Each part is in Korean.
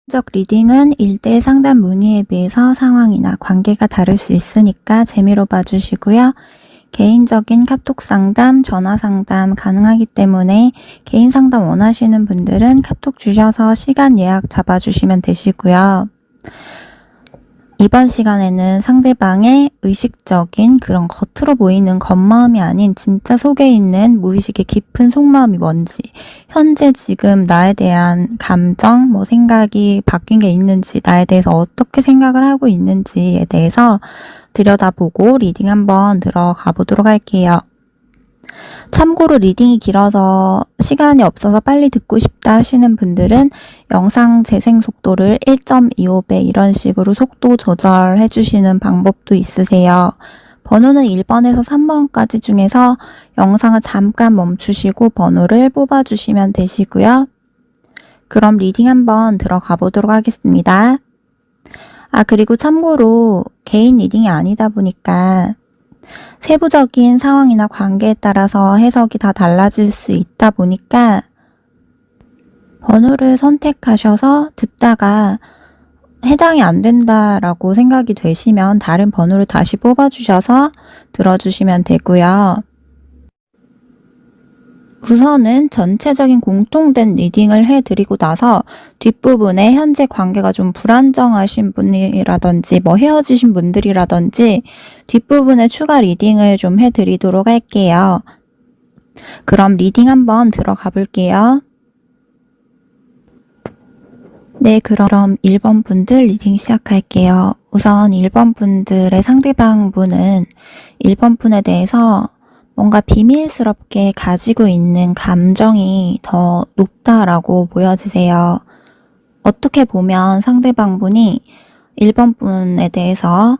적 리딩은 1대1 상담 문의에 비해서 상황이나 관계가 다를 수 있으니까 재미로 봐주시고요. 개인적인 카톡 상담, 전화 상담 가능하기 때문에 개인 상담 원하시는 분들은 카톡 주셔서 시간 예약 잡아주시면 되시고요. 이번 시간에는 상대방의 의식적인 그런 겉으로 보이는 겉마음이 아닌 진짜 속에 있는 무의식의 깊은 속마음이 뭔지, 현재 지금 나에 대한 감정, 생각이 바뀐 게 있는지, 나에 대해서 어떻게 생각을 하고 있는지에 대해서 들여다보고 리딩 한번 들어가 보도록 할게요. 참고로 리딩이 길어서 시간이 없어서 빨리 듣고 싶다 하시는 분들은 영상 재생 속도를 1.25배 이런 식으로 속도 조절해 주시는 방법도 있으세요. 번호는 1번에서 3번까지 중에서 영상을 잠깐 멈추시고 번호를 뽑아주시면 되시고요. 그럼 리딩 한번 들어가 보도록 하겠습니다. 그리고 참고로 개인 리딩이 아니다 보니까 세부적인 상황이나 관계에 따라서 해석이 다 달라질 수 있다 보니까 번호를 선택하셔서 듣다가 해당이 안 된다라고 생각이 되시면 다른 번호를 다시 뽑아주셔서 들어주시면 되고요. 우선은 전체적인 공통된 리딩을 해드리고 나서 뒷부분에 현재 관계가 좀 불안정하신 분이라든지 헤어지신 분들이라든지 뒷부분에 추가 리딩을 좀 해드리도록 할게요. 그럼 리딩 한번 들어가 볼게요. 네, 그럼 1번 분들 리딩 시작할게요. 우선 1번 분들의 상대방 분은 1번 분에 대해서 뭔가 비밀스럽게 가지고 있는 감정이 더 높다라고 보여지세요. 어떻게 보면 상대방 분이 1번 분에 대해서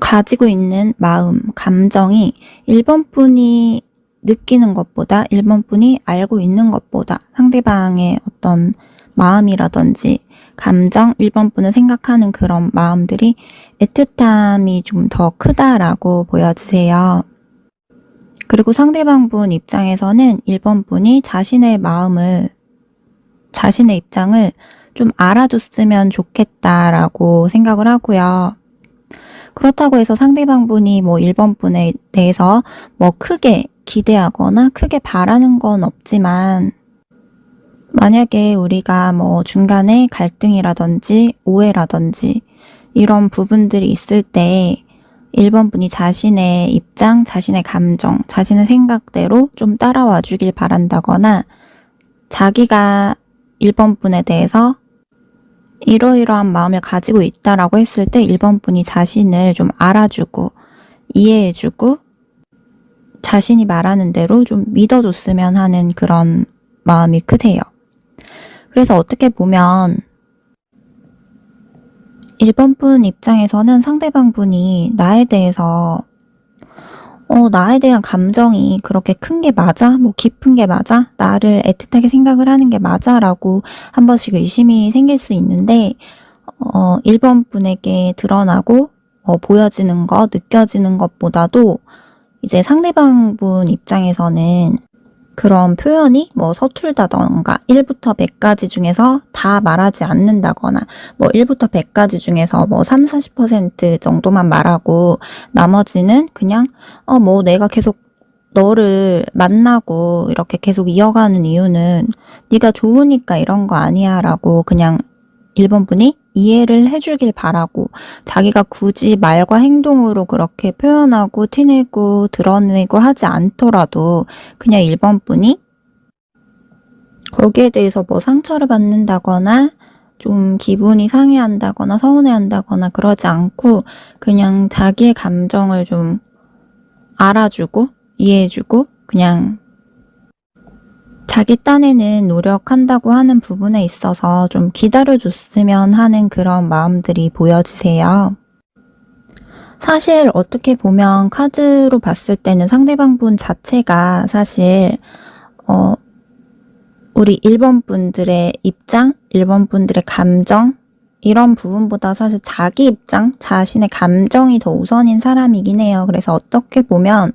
가지고 있는 마음, 감정이 1번 분이 느끼는 것보다 1번 분이 알고 있는 것보다 상대방의 어떤 마음이라든지 감정, 1번 분을 생각하는 그런 마음들이 애틋함이 좀 더 크다라고 보여지세요. 그리고 상대방 분 입장에서는 1번 분이 자신의 마음을, 자신의 입장을 좀 알아줬으면 좋겠다라고 생각을 하고요. 그렇다고 해서 상대방 분이 1번 분에 대해서 크게 기대하거나 크게 바라는 건 없지만 만약에 우리가 중간에 갈등이라든지 오해라든지 이런 부분들이 있을 때 1번 분이 자신의 입장, 자신의 감정, 자신의 생각대로 좀 따라와 주길 바란다거나 자기가 1번 분에 대해서 이러이러한 마음을 가지고 있다라고 했을 때 1번 분이 자신을 좀 알아주고 이해해주고 자신이 말하는 대로 좀 믿어줬으면 하는 그런 마음이 크세요. 그래서 어떻게 보면 1번 분 입장에서는 상대방 분이 나에 대해서 나에 대한 감정이 그렇게 큰 게 맞아? 깊은 게 맞아? 나를 애틋하게 생각을 하는 게 맞아? 라고 한 번씩 의심이 생길 수 있는데 1번 분에게 드러나고 보여지는 것, 느껴지는 것보다도 이제 상대방 분 입장에서는 그런 표현이 서툴다던가 1부터 100까지 중에서 다 말하지 않는다거나 1부터 100까지 중에서 3, 40% 정도만 말하고 나머지는 그냥 내가 계속 너를 만나고 이렇게 계속 이어가는 이유는 네가 좋으니까 이런 거 아니야 라고 그냥 1번 분이 이해를 해주길 바라고 자기가 굳이 말과 행동으로 그렇게 표현하고 티내고 드러내고 하지 않더라도 그냥 1번 분이 거기에 대해서 상처를 받는다거나 좀 기분이 상해한다거나 서운해한다거나 그러지 않고 그냥 자기의 감정을 좀 알아주고 이해해주고 그냥 자기 딴에는 노력한다고 하는 부분에 있어서 좀 기다려줬으면 하는 그런 마음들이 보여지세요. 사실 어떻게 보면 카드로 봤을 때는 상대방 분 자체가 사실 우리 1번 분들의 입장, 1번 분들의 감정 이런 부분보다 사실 자기 입장, 자신의 감정이 더 우선인 사람이긴 해요. 그래서 어떻게 보면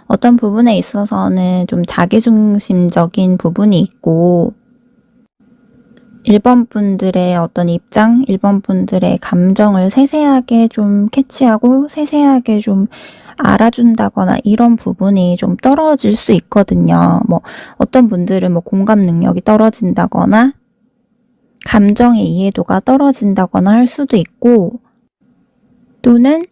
어떤 부분에 있어서는 좀 자기중심적인 부분이 있고 1번 분들의 어떤 입장, 1번 분들의 감정을 세세하게 좀 캐치하고 세세하게 좀 알아준다거나 이런 부분이 좀 떨어질 수 있거든요. 뭐 어떤 분들은 뭐 공감 능력이 떨어진다거나 감정의 이해도가 떨어진다거나 할 수도 있고, 또는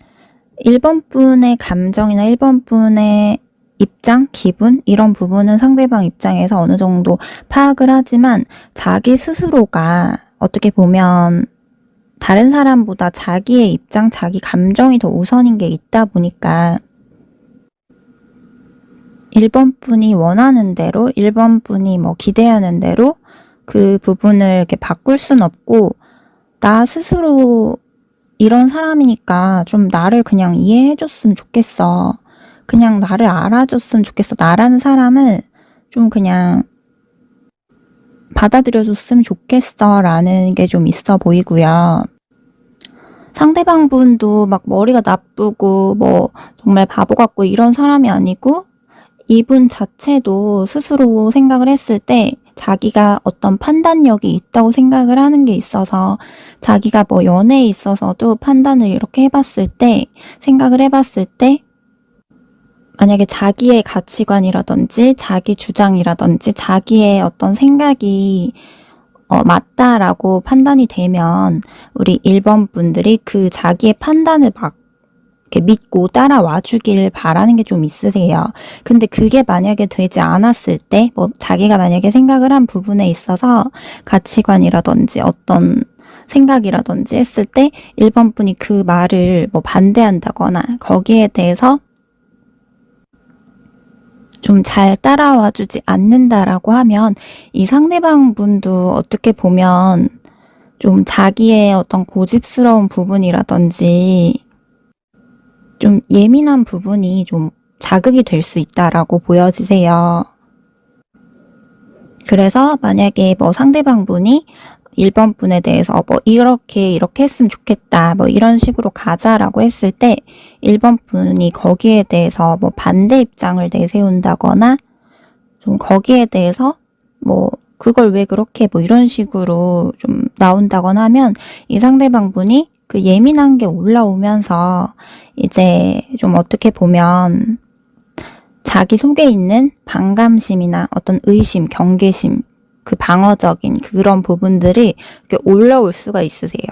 1번 분의 감정이나 1번 분의 입장, 기분 이런 부분은 상대방 입장에서 어느 정도 파악을 하지만 자기 스스로가 어떻게 보면 다른 사람보다 자기의 입장, 자기 감정이 더 우선인 게 있다 보니까 1번 분이 원하는 대로, 1번 분이 뭐 기대하는 대로 그 부분을 이렇게 바꿀 순 없고, 나 스스로 이런 사람이니까 좀 나를 그냥 이해해줬으면 좋겠어. 그냥 나를 알아줬으면 좋겠어. 나라는 사람을 좀 그냥 받아들여줬으면 좋겠어. 라는 게 좀 있어 보이고요. 상대방 분도 막 머리가 나쁘고 뭐 정말 바보 같고 이런 사람이 아니고, 이분 자체도 스스로 생각을 했을 때 자기가 어떤 판단력이 있다고 생각을 하는 게 있어서, 자기가 뭐 연애에 있어서도 판단을 이렇게 해봤을 때, 생각을 해봤을 때 만약에 자기의 가치관이라든지 자기 주장이라든지 자기의 어떤 생각이 맞다라고 판단이 되면 우리 1번 분들이 그 자기의 판단을 막 이렇게 믿고 따라와 주길 바라는 게 좀 있으세요. 근데 그게 만약에 되지 않았을 때, 뭐 자기가 만약에 생각을 한 부분에 있어서 가치관이라든지 어떤 생각이라든지 했을 때 1번 분이 그 말을 뭐 반대한다거나 거기에 대해서 좀 잘 따라와 주지 않는다라고 하면, 이 상대방 분도 어떻게 보면 좀 자기의 어떤 고집스러운 부분이라든지 좀 예민한 부분이 좀 자극이 될 수 있다라고 보여지세요. 그래서 만약에 뭐 상대방 분이 1번 분에 대해서 뭐 이렇게 했으면 좋겠다, 뭐 이런 식으로 가자라고 했을 때 1번 분이 거기에 대해서 뭐 반대 입장을 내세운다거나 좀 거기에 대해서 뭐 그걸 왜 그렇게 뭐 이런 식으로 좀 나온다거나 하면, 이 상대방 분이 그 예민한 게 올라오면서 이제 좀 어떻게 보면 자기 속에 있는 반감심이나 어떤 의심, 경계심, 그 방어적인 그런 부분들이 이렇게 올라올 수가 있으세요.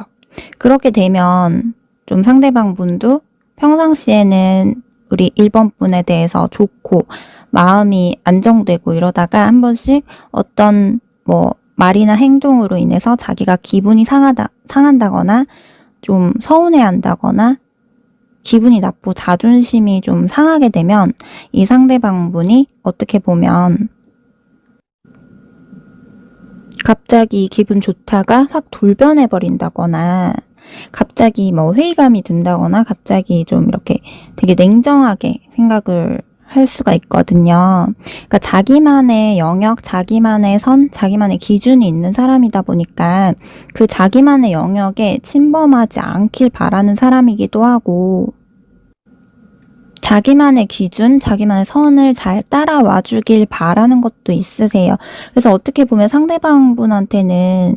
그렇게 되면 좀 상대방 분도 평상시에는 우리 1번 분에 대해서 좋고 마음이 안정되고 이러다가 한 번씩 어떤 뭐 말이나 행동으로 인해서 자기가 기분이 상한다거나 좀 서운해한다거나 기분이 나쁘고 자존심이 좀 상하게 되면 이 상대방 분이 어떻게 보면 갑자기 기분 좋다가 확 돌변해 버린다거나, 갑자기 뭐 회의감이 든다거나, 갑자기 좀 이렇게 되게 냉정하게 생각을 할 수가 있거든요. 그러니까 자기만의 영역, 자기만의 선, 자기만의 기준이 있는 사람이다 보니까 그 자기만의 영역에 침범하지 않길 바라는 사람이기도 하고, 자기만의 기준, 자기만의 선을 잘 따라와 주길 바라는 것도 있으세요. 그래서 어떻게 보면 상대방 분한테는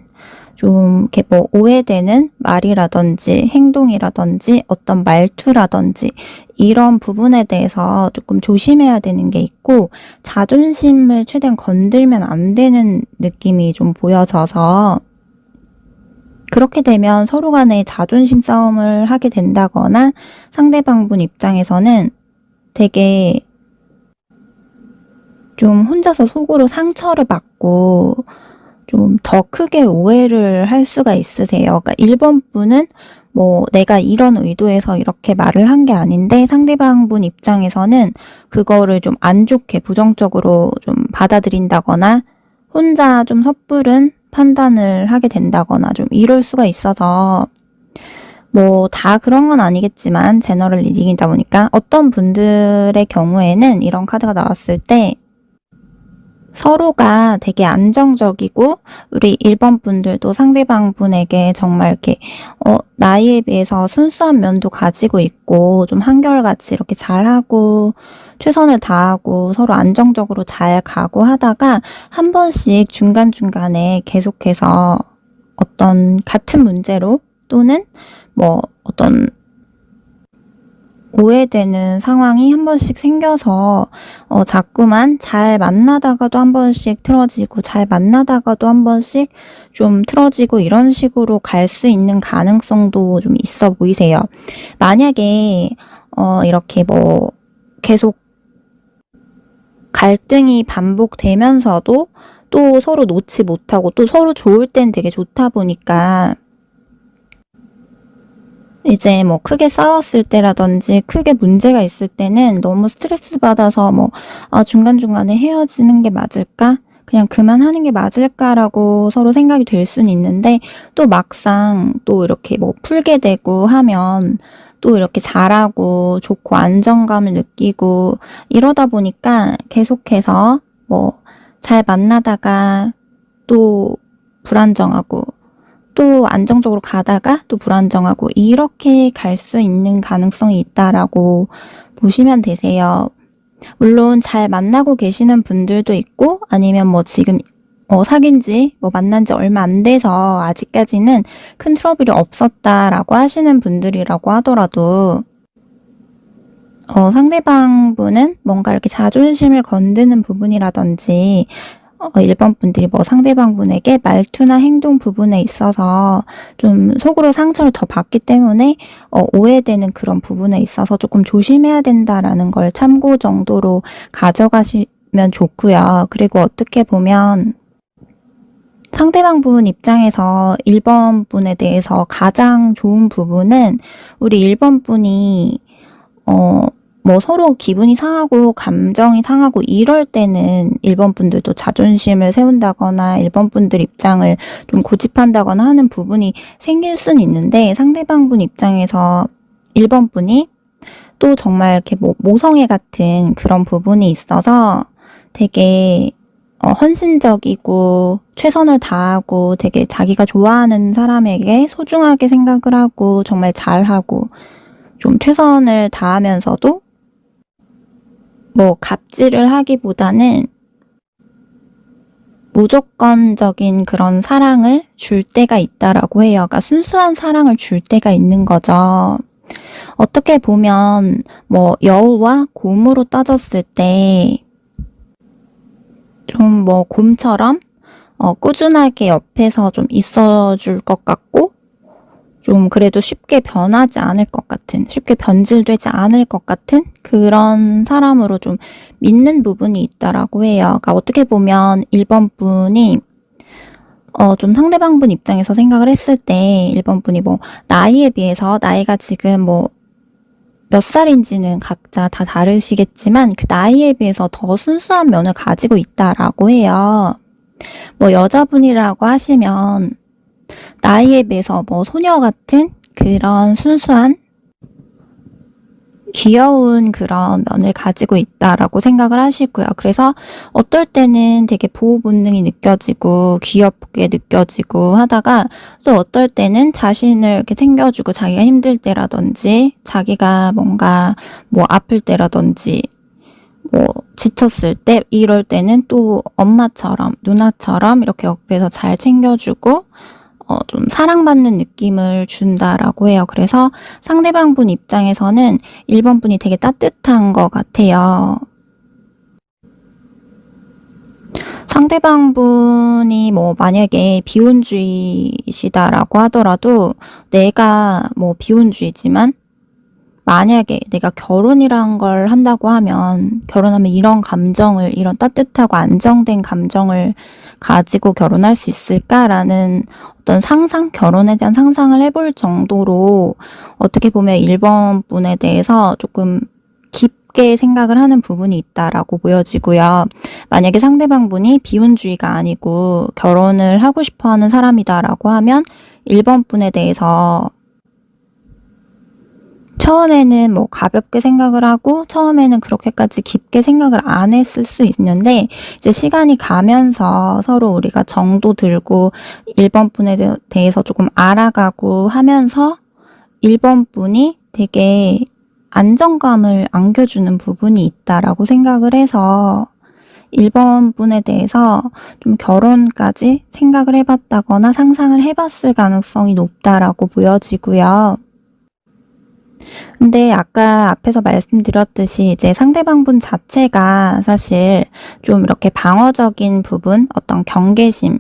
좀 이렇게 뭐 오해되는 말이라든지 행동이라든지 어떤 말투라든지 이런 부분에 대해서 조금 조심해야 되는 게 있고, 자존심을 최대한 건들면 안 되는 느낌이 좀 보여져서, 그렇게 되면 서로 간에 자존심 싸움을 하게 된다거나 상대방 분 입장에서는 되게 좀 혼자서 속으로 상처를 받고 좀 더 크게 오해를 할 수가 있으세요. 그러니까 1번 분은 뭐 내가 이런 의도에서 이렇게 말을 한 게 아닌데 상대방 분 입장에서는 그거를 좀 안 좋게 부정적으로 좀 받아들인다거나 혼자 좀 섣부른 판단을 하게 된다거나 좀 이럴 수가 있어서, 뭐 다 그런 건 아니겠지만 제너럴 리딩이다 보니까 어떤 분들의 경우에는 이런 카드가 나왔을 때 서로가 되게 안정적이고, 우리 1번 분들도 상대방 분에게 정말 이렇게 나이에 비해서 순수한 면도 가지고 있고 좀 한결같이 이렇게 잘하고 최선을 다하고 서로 안정적으로 잘 가고 하다가 한 번씩 중간중간에 계속해서 어떤 같은 문제로 또는 뭐 어떤 오해되는 상황이 한 번씩 생겨서 자꾸만 잘 만나다가도 한 번씩 틀어지고 잘 만나다가도 한 번씩 좀 틀어지고 이런 식으로 갈 수 있는 가능성도 좀 있어 보이세요. 만약에 이렇게 뭐 계속 갈등이 반복되면서도 또 서로 놓지 못하고 또 서로 좋을 땐 되게 좋다 보니까 이제 뭐 크게 싸웠을 때라든지 크게 문제가 있을 때는 너무 스트레스 받아서 뭐 중간중간에 헤어지는 게 맞을까? 그냥 그만하는 게 맞을까라고 서로 생각이 될 수는 있는데 또 막상 또 이렇게 뭐 풀게 되고 하면 또 이렇게 잘하고 좋고 안정감을 느끼고 이러다 보니까 계속해서 뭐 잘 만나다가 또 불안정하고 또 안정적으로 가다가 또 불안정하고 이렇게 갈 수 있는 가능성이 있다라고 보시면 되세요. 물론 잘 만나고 계시는 분들도 있고 아니면 뭐 지금 사귄 지 뭐 만난 지 얼마 안 돼서 아직까지는 큰 트러블이 없었다라고 하시는 분들이라고 하더라도 상대방 분은 뭔가 이렇게 자존심을 건드는 부분이라든지 일반 분들이 뭐 상대방 분에게 말투나 행동 부분에 있어서 좀 속으로 상처를 더 받기 때문에 오해되는 그런 부분에 있어서 조금 조심해야 된다라는 걸 참고 정도로 가져가시면 좋고요. 그리고 어떻게 보면 상대방 분 입장에서 1번 분에 대해서 가장 좋은 부분은 우리 1번 분이 뭐 서로 기분이 상하고 감정이 상하고 이럴 때는 1번 분들도 자존심을 세운다거나 1번 분들 입장을 좀 고집한다거나 하는 부분이 생길 수는 있는데 상대방 분 입장에서 1번 분이 또 정말 이렇게 뭐 모성애 같은 그런 부분이 있어서 되게 헌신적이고 최선을 다하고 되게 자기가 좋아하는 사람에게 소중하게 생각을 하고 정말 잘하고 좀 최선을 다하면서도 뭐 갑질을 하기보다는 무조건적인 그런 사랑을 줄 때가 있다라고 해요. 그러니까 순수한 사랑을 줄 때가 있는 거죠. 어떻게 보면 뭐 여우와 곰으로 따졌을 때 좀 뭐 곰처럼 꾸준하게 옆에서 좀 있어줄 것 같고 좀 그래도 쉽게 변하지 않을 것 같은, 쉽게 변질되지 않을 것 같은 그런 사람으로 좀 믿는 부분이 있다라고 해요. 그러니까 어떻게 보면 1번 분이 좀 상대방 분 입장에서 생각을 했을 때 1번 분이 뭐 나이에 비해서 나이가 지금 뭐 몇 살인지는 각자 다 다르시겠지만 그 나이에 비해서 더 순수한 면을 가지고 있다라고 해요. 뭐 여자분이라고 하시면 나이에 비해서 뭐 소녀 같은 그런 순수한 귀여운 그런 면을 가지고 있다라고 생각을 하시고요. 그래서 어떨 때는 되게 보호 본능이 느껴지고 귀엽게 느껴지고 하다가 또 어떨 때는 자신을 이렇게 챙겨주고 자기가 힘들 때라든지 자기가 뭔가 뭐 아플 때라든지 뭐 지쳤을 때 이럴 때는 또 엄마처럼 누나처럼 이렇게 옆에서 잘 챙겨주고 좀 사랑받는 느낌을 준다라고 해요. 그래서 상대방 분 입장에서는 1번 분이 되게 따뜻한 것 같아요. 상대방 분이 뭐 만약에 비혼주의시다라고 하더라도 내가 뭐 비혼주의지만 만약에 내가 결혼이란 걸 한다고 하면 결혼하면 이런 감정을 이런 따뜻하고 안정된 감정을 가지고 결혼할 수 있을까라는 어떤 상상, 결혼에 대한 상상을 해볼 정도로 어떻게 보면 1번 분에 대해서 조금 깊게 생각을 하는 부분이 있다라고 보여지고요. 만약에 상대방 분이 비혼주의가 아니고 결혼을 하고 싶어 하는 사람이다라고 하면 1번 분에 대해서 처음에는 뭐 가볍게 생각을 하고 처음에는 그렇게까지 깊게 생각을 안 했을 수 있는데 이제 시간이 가면서 서로 우리가 정도 들고 1번 분에 대해서 조금 알아가고 하면서 1번 분이 되게 안정감을 안겨주는 부분이 있다라고 생각을 해서 1번 분에 대해서 좀 결혼까지 생각을 해봤다거나 상상을 해봤을 가능성이 높다라고 보여지고요. 근데 아까 앞에서 말씀드렸듯이 이제 상대방 분 자체가 사실 좀 이렇게 방어적인 부분, 어떤 경계심,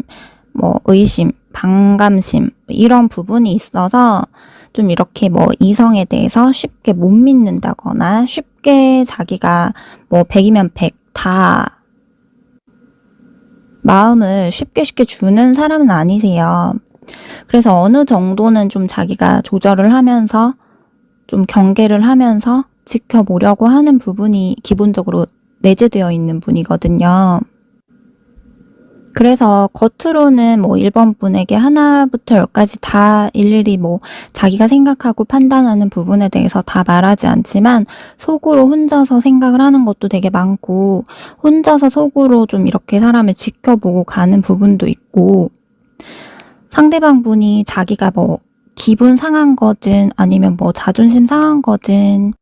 뭐 의심, 반감심 이런 부분이 있어서 좀 이렇게 뭐 이성에 대해서 쉽게 못 믿는다거나 쉽게 자기가 뭐 100이면 100 다 마음을 쉽게 주는 사람은 아니세요. 그래서 어느 정도는 좀 자기가 조절을 하면서 좀 경계를 하면서 지켜보려고 하는 부분이 기본적으로 내재되어 있는 분이거든요. 그래서 겉으로는 뭐 1번 분에게 하나부터 열까지 다 일일이 뭐 자기가 생각하고 판단하는 부분에 대해서 다 말하지 않지만 속으로 혼자서 생각을 하는 것도 되게 많고 혼자서 속으로 좀 이렇게 사람을 지켜보고 가는 부분도 있고 상대방 분이 자기가 뭐 기분 상한 거든 아니면 뭐 자존심 상한 거든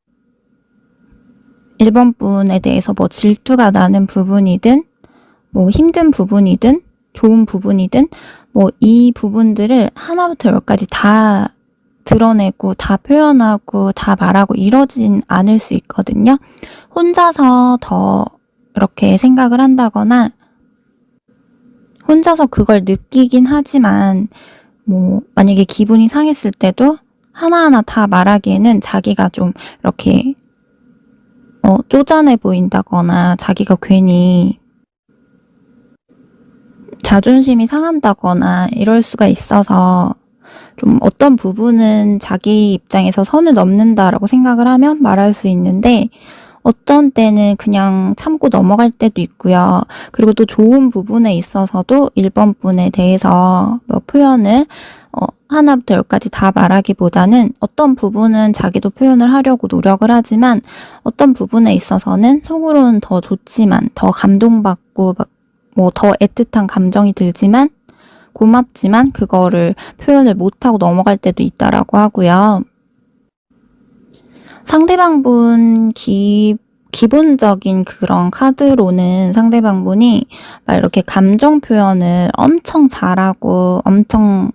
1번 분에 대해서 뭐 질투가 나는 부분이든 뭐 힘든 부분이든 좋은 부분이든 뭐 이 부분들을 하나부터 열까지 다 드러내고 다 표현하고 다 말하고 이러진 않을 수 있거든요. 혼자서 더 이렇게 생각을 한다거나 혼자서 그걸 느끼긴 하지만 뭐 만약에 기분이 상했을 때도 하나하나 다 말하기에는 자기가 좀 이렇게 쪼잔해 보인다거나 자기가 괜히 자존심이 상한다거나 이럴 수가 있어서 좀 어떤 부분은 자기 입장에서 선을 넘는다라고 생각을 하면 말할 수 있는데 어떤 때는 그냥 참고 넘어갈 때도 있고요. 그리고 또 좋은 부분에 있어서도 1번 분에 대해서 뭐 표현을 하나부터 열까지 다 말하기보다는 어떤 부분은 자기도 표현을 하려고 노력을 하지만 어떤 부분에 있어서는 속으로는 더 좋지만 더 감동받고 막 뭐 더 애틋한 감정이 들지만 고맙지만 그거를 표현을 못하고 넘어갈 때도 있다라고 하고요. 상대방 분 기본적인 그런 카드로는 상대방 분이 막 이렇게 감정 표현을 엄청 잘하고 엄청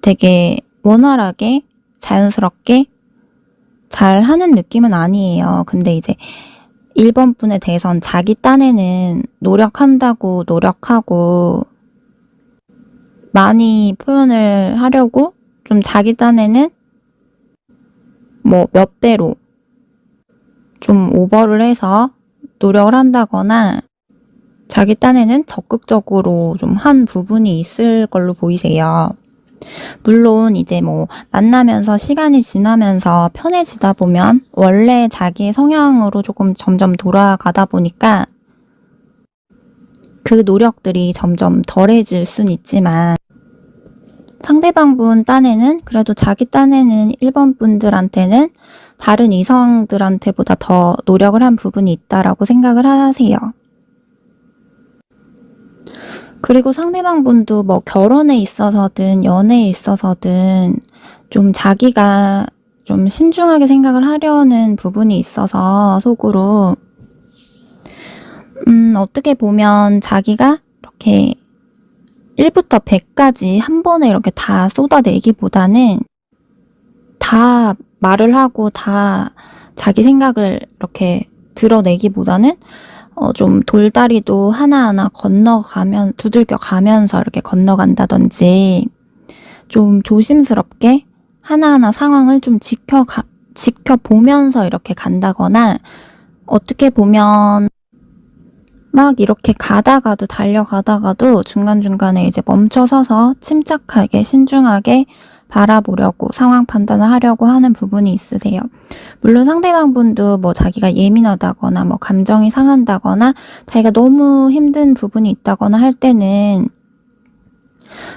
되게 원활하게 자연스럽게 잘 하는 느낌은 아니에요. 근데 이제 1번 분에 대해선 자기 딴에는 노력한다고 노력하고 많이 표현을 하려고 좀 자기 딴에는 뭐 몇 배로 좀 오버를 해서 노력을 한다거나 자기 딴에는 적극적으로 좀 한 부분이 있을 걸로 보이세요. 물론 이제 뭐 만나면서 시간이 지나면서 편해지다 보면 원래 자기의 성향으로 조금 점점 돌아가다 보니까 그 노력들이 점점 덜해질 순 있지만 상대방 분 딴에는 그래도 자기 딴에는 1번 분들한테는 다른 이성들한테보다 더 노력을 한 부분이 있다라고 생각을 하세요. 그리고 상대방 분도 뭐 결혼에 있어서든 연애에 있어서든 좀 자기가 좀 신중하게 생각을 하려는 부분이 있어서 속으로 어떻게 보면 자기가 이렇게 1부터 100까지 한 번에 이렇게 다 쏟아내기보다는 다 말을 하고 다 자기 생각을 이렇게 드러내기보다는 좀 돌다리도 하나하나 건너가면 두들겨 가면서 이렇게 건너간다든지 좀 조심스럽게 하나하나 상황을 좀 지켜보면서 이렇게 간다거나 어떻게 보면 막 이렇게 가다가도 달려가다가도 중간중간에 이제 멈춰서서 침착하게 신중하게 바라보려고 상황 판단을 하려고 하는 부분이 있으세요. 물론 상대방 분도 뭐 자기가 예민하다거나 뭐 감정이 상한다거나 자기가 너무 힘든 부분이 있다거나 할 때는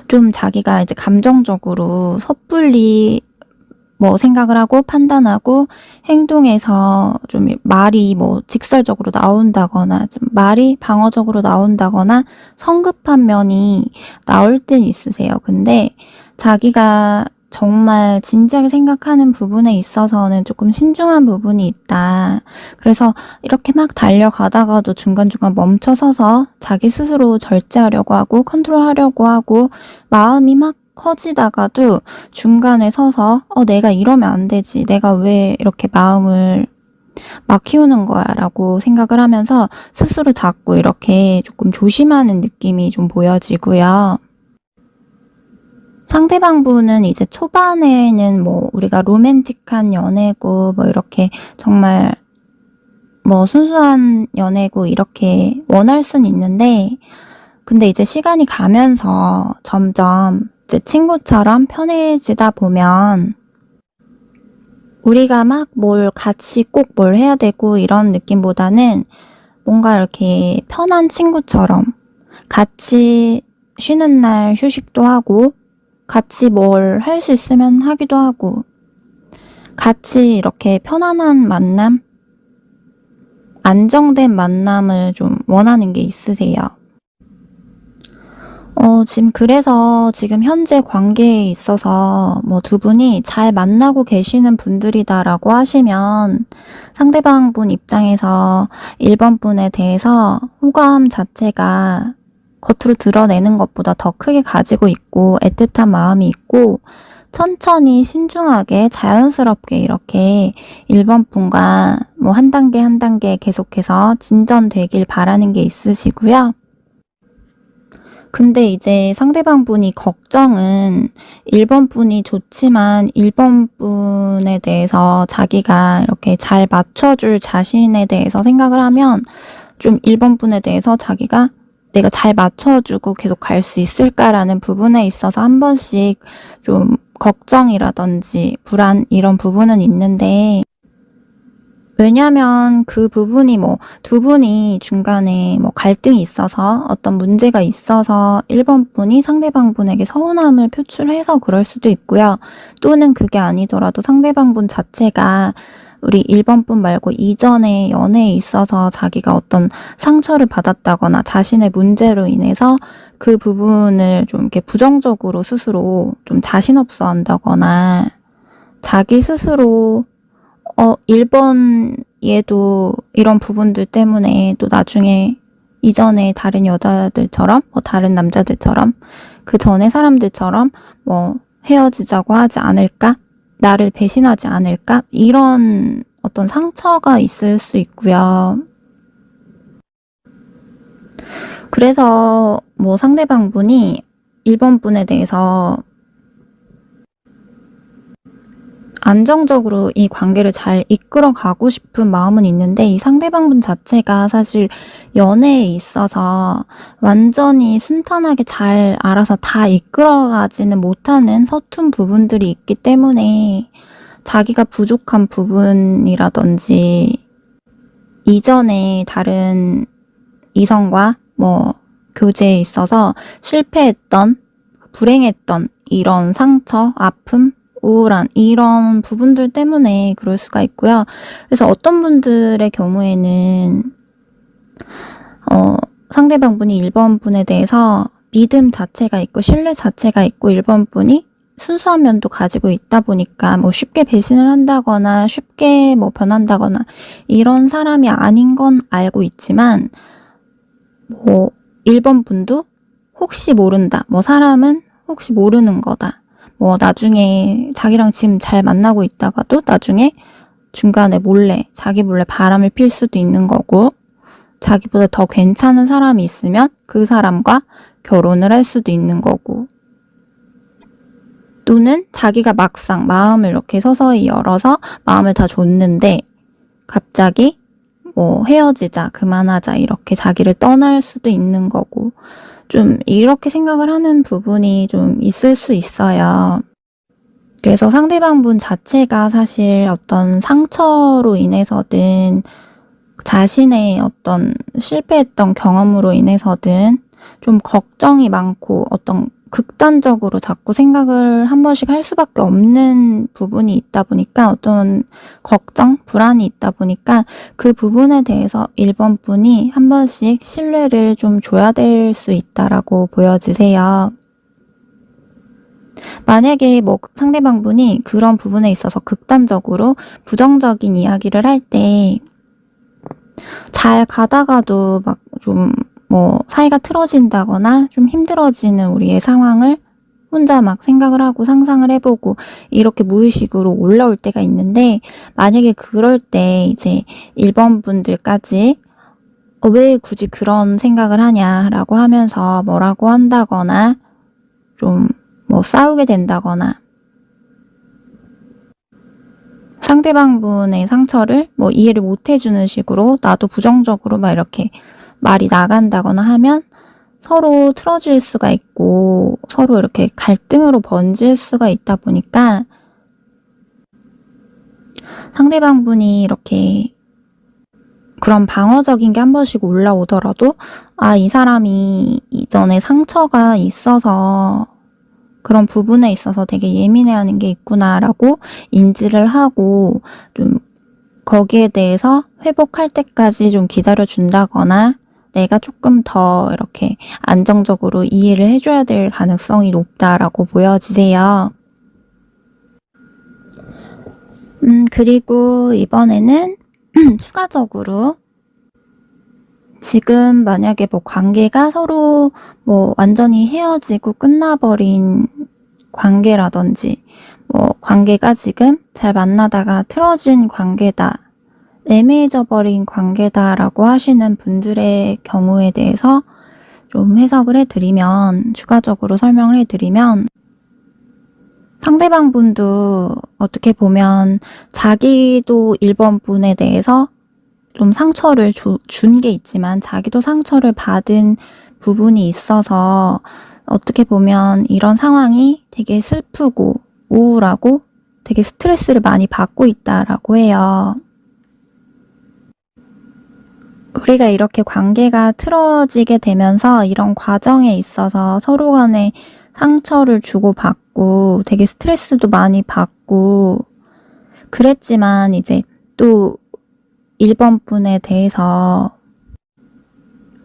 좀 자기가 이제 감정적으로 섣불리 뭐 생각을 하고 판단하고 행동에서 좀 말이 뭐 직설적으로 나온다거나 좀 말이 방어적으로 나온다거나 성급한 면이 나올 땐 있으세요. 근데 자기가 정말 진지하게 생각하는 부분에 있어서는 조금 신중한 부분이 있다. 그래서 이렇게 막 달려가다가도 중간중간 멈춰서서 자기 스스로 절제하려고 하고 컨트롤하려고 하고 마음이 막 커지다가도 중간에 서서 내가 이러면 안 되지. 내가 왜 이렇게 마음을 막 키우는 거야 라고 생각을 하면서 스스로 자꾸 이렇게 조금 조심하는 느낌이 좀 보여지고요. 상대방 분은 이제 초반에는 뭐 우리가 로맨틱한 연애고 뭐 이렇게 정말 뭐 순수한 연애고 이렇게 원할 순 있는데, 근데 이제 시간이 가면서 점점 이제 친구처럼 편해지다 보면 우리가 막 뭘 같이 꼭 뭘 해야 되고 이런 느낌보다는 뭔가 이렇게 편한 친구처럼 같이 쉬는 날 휴식도 하고 같이 뭘 할 수 있으면 하기도 하고 같이 이렇게 편안한 만남, 안정된 만남을 좀 원하는 게 있으세요. 그래서 지금 현재 관계에 있어서 뭐 두 분이 잘 만나고 계시는 분들이다라고 하시면 상대방 분 입장에서 1번 분에 대해서 호감 자체가 겉으로 드러내는 것보다 더 크게 가지고 있고 애틋한 마음이 있고 천천히 신중하게 자연스럽게 이렇게 1번 분과 뭐 한 단계 한 단계 계속해서 진전되길 바라는 게 있으시고요. 근데 이제 상대방 분이 걱정은 1번 분이 좋지만 1번 분에 대해서 자기가 이렇게 잘 맞춰줄 자신에 대해서 생각을 하면 좀 1번 분에 대해서 자기가 내가 잘 맞춰주고 계속 갈 수 있을까라는 부분에 있어서 한 번씩 좀 걱정이라든지 불안 이런 부분은 있는데, 왜냐면 그 부분이 뭐 두 분이 중간에 뭐 갈등이 있어서 어떤 문제가 있어서 1번 분이 상대방 분에게 서운함을 표출해서 그럴 수도 있고요. 또는 그게 아니더라도 상대방 분 자체가 우리 1번 분 말고 이전에 연애에 있어서 자기가 어떤 상처를 받았다거나 자신의 문제로 인해서 그 부분을 좀 이렇게 부정적으로 스스로 좀 자신 없어 한다거나 자기 스스로 1번 얘도 이런 부분들 때문에 또 나중에 이전에 다른 여자들처럼 뭐 다른 남자들처럼 그 전에 사람들처럼 뭐 헤어지자고 하지 않을까? 나를 배신하지 않을까? 이런 어떤 상처가 있을 수 있고요. 그래서 뭐 상대방 분이 1번 분에 대해서 안정적으로 이 관계를 잘 이끌어 가고 싶은 마음은 있는데 이 상대방 분 자체가 사실 연애에 있어서 완전히 순탄하게 잘 알아서 다 이끌어 가지는 못하는 서툰 부분들이 있기 때문에 자기가 부족한 부분이라든지 이전에 다른 이성과 뭐 교제에 있어서 실패했던, 불행했던 이런 상처, 아픔, 우울한 이런 부분들 때문에 그럴 수가 있고요. 그래서 어떤 분들의 경우에는 상대방 분이 1번 분에 대해서 믿음 자체가 있고 신뢰 자체가 있고 1번 분이 순수한 면도 가지고 있다 보니까 뭐 쉽게 배신을 한다거나 쉽게 뭐 변한다거나 이런 사람이 아닌 건 알고 있지만 뭐 1번 분도 혹시 모른다. 뭐 사람은 혹시 모르는 거다. 뭐 나중에 자기랑 지금 잘 만나고 있다가도 나중에 중간에 몰래 자기 몰래 바람을 필 수도 있는 거고 자기보다 더 괜찮은 사람이 있으면 그 사람과 결혼을 할 수도 있는 거고 또는 자기가 막상 마음을 이렇게 서서히 열어서 마음을 다 줬는데 갑자기 뭐 헤어지자 그만하자 이렇게 자기를 떠날 수도 있는 거고 좀 이렇게 생각을 하는 부분이 좀 있을 수 있어요. 그래서 상대방 분 자체가 사실 어떤 상처로 인해서든 자신의 어떤 실패했던 경험으로 인해서든 좀 걱정이 많고 어떤 극단적으로 자꾸 생각을 한 번씩 할 수밖에 없는 부분이 있다 보니까 어떤 걱정, 불안이 있다 보니까 그 부분에 대해서 1번 분이 한 번씩 신뢰를 좀 줘야 될 수 있다라고 보여지세요. 만약에 뭐 상대방분이 그런 부분에 있어서 극단적으로 부정적인 이야기를 할 때 잘 가다가도 막 좀 뭐 사이가 틀어진다거나 좀 힘들어지는 우리의 상황을 혼자 막 생각을 하고 상상을 해보고 이렇게 무의식으로 올라올 때가 있는데, 만약에 그럴 때 이제 1번 분들까지 왜 굳이 그런 생각을 하냐라고 하면서 뭐라고 한다거나 좀 뭐 싸우게 된다거나 상대방분의 상처를 뭐 이해를 못 해주는 식으로 나도 부정적으로 막 이렇게 말이 나간다거나 하면 서로 틀어질 수가 있고 서로 이렇게 갈등으로 번질 수가 있다 보니까, 상대방분이 이렇게 그런 방어적인 게 한 번씩 올라오더라도 이 사람이 이전에 상처가 있어서 그런 부분에 있어서 되게 예민해하는 게 있구나라고 인지를 하고 좀 거기에 대해서 회복할 때까지 좀 기다려준다거나 내가 조금 더 이렇게 안정적으로 이해를 해줘야 될 가능성이 높다라고 보여지세요. 그리고 이번에는 추가적으로 지금 만약에 뭐 관계가 서로 뭐 완전히 헤어지고 끝나버린 관계라든지 뭐 관계가 지금 잘 만나다가 틀어진 관계다, 애매해져 버린 관계다라고 하시는 분들의 경우에 대해서 좀 해석을 해드리면, 추가적으로 설명을 해드리면, 상대방 분도 어떻게 보면 자기도 1번 분에 대해서 좀 상처를 준 게 있지만 자기도 상처를 받은 부분이 있어서 어떻게 보면 이런 상황이 되게 슬프고 우울하고 되게 스트레스를 많이 받고 있다라고 해요. 우리가 이렇게 관계가 틀어지게 되면서 이런 과정에 있어서 서로 간에 상처를 주고받고 되게 스트레스도 많이 받고 그랬지만, 이제 또 1번 분에 대해서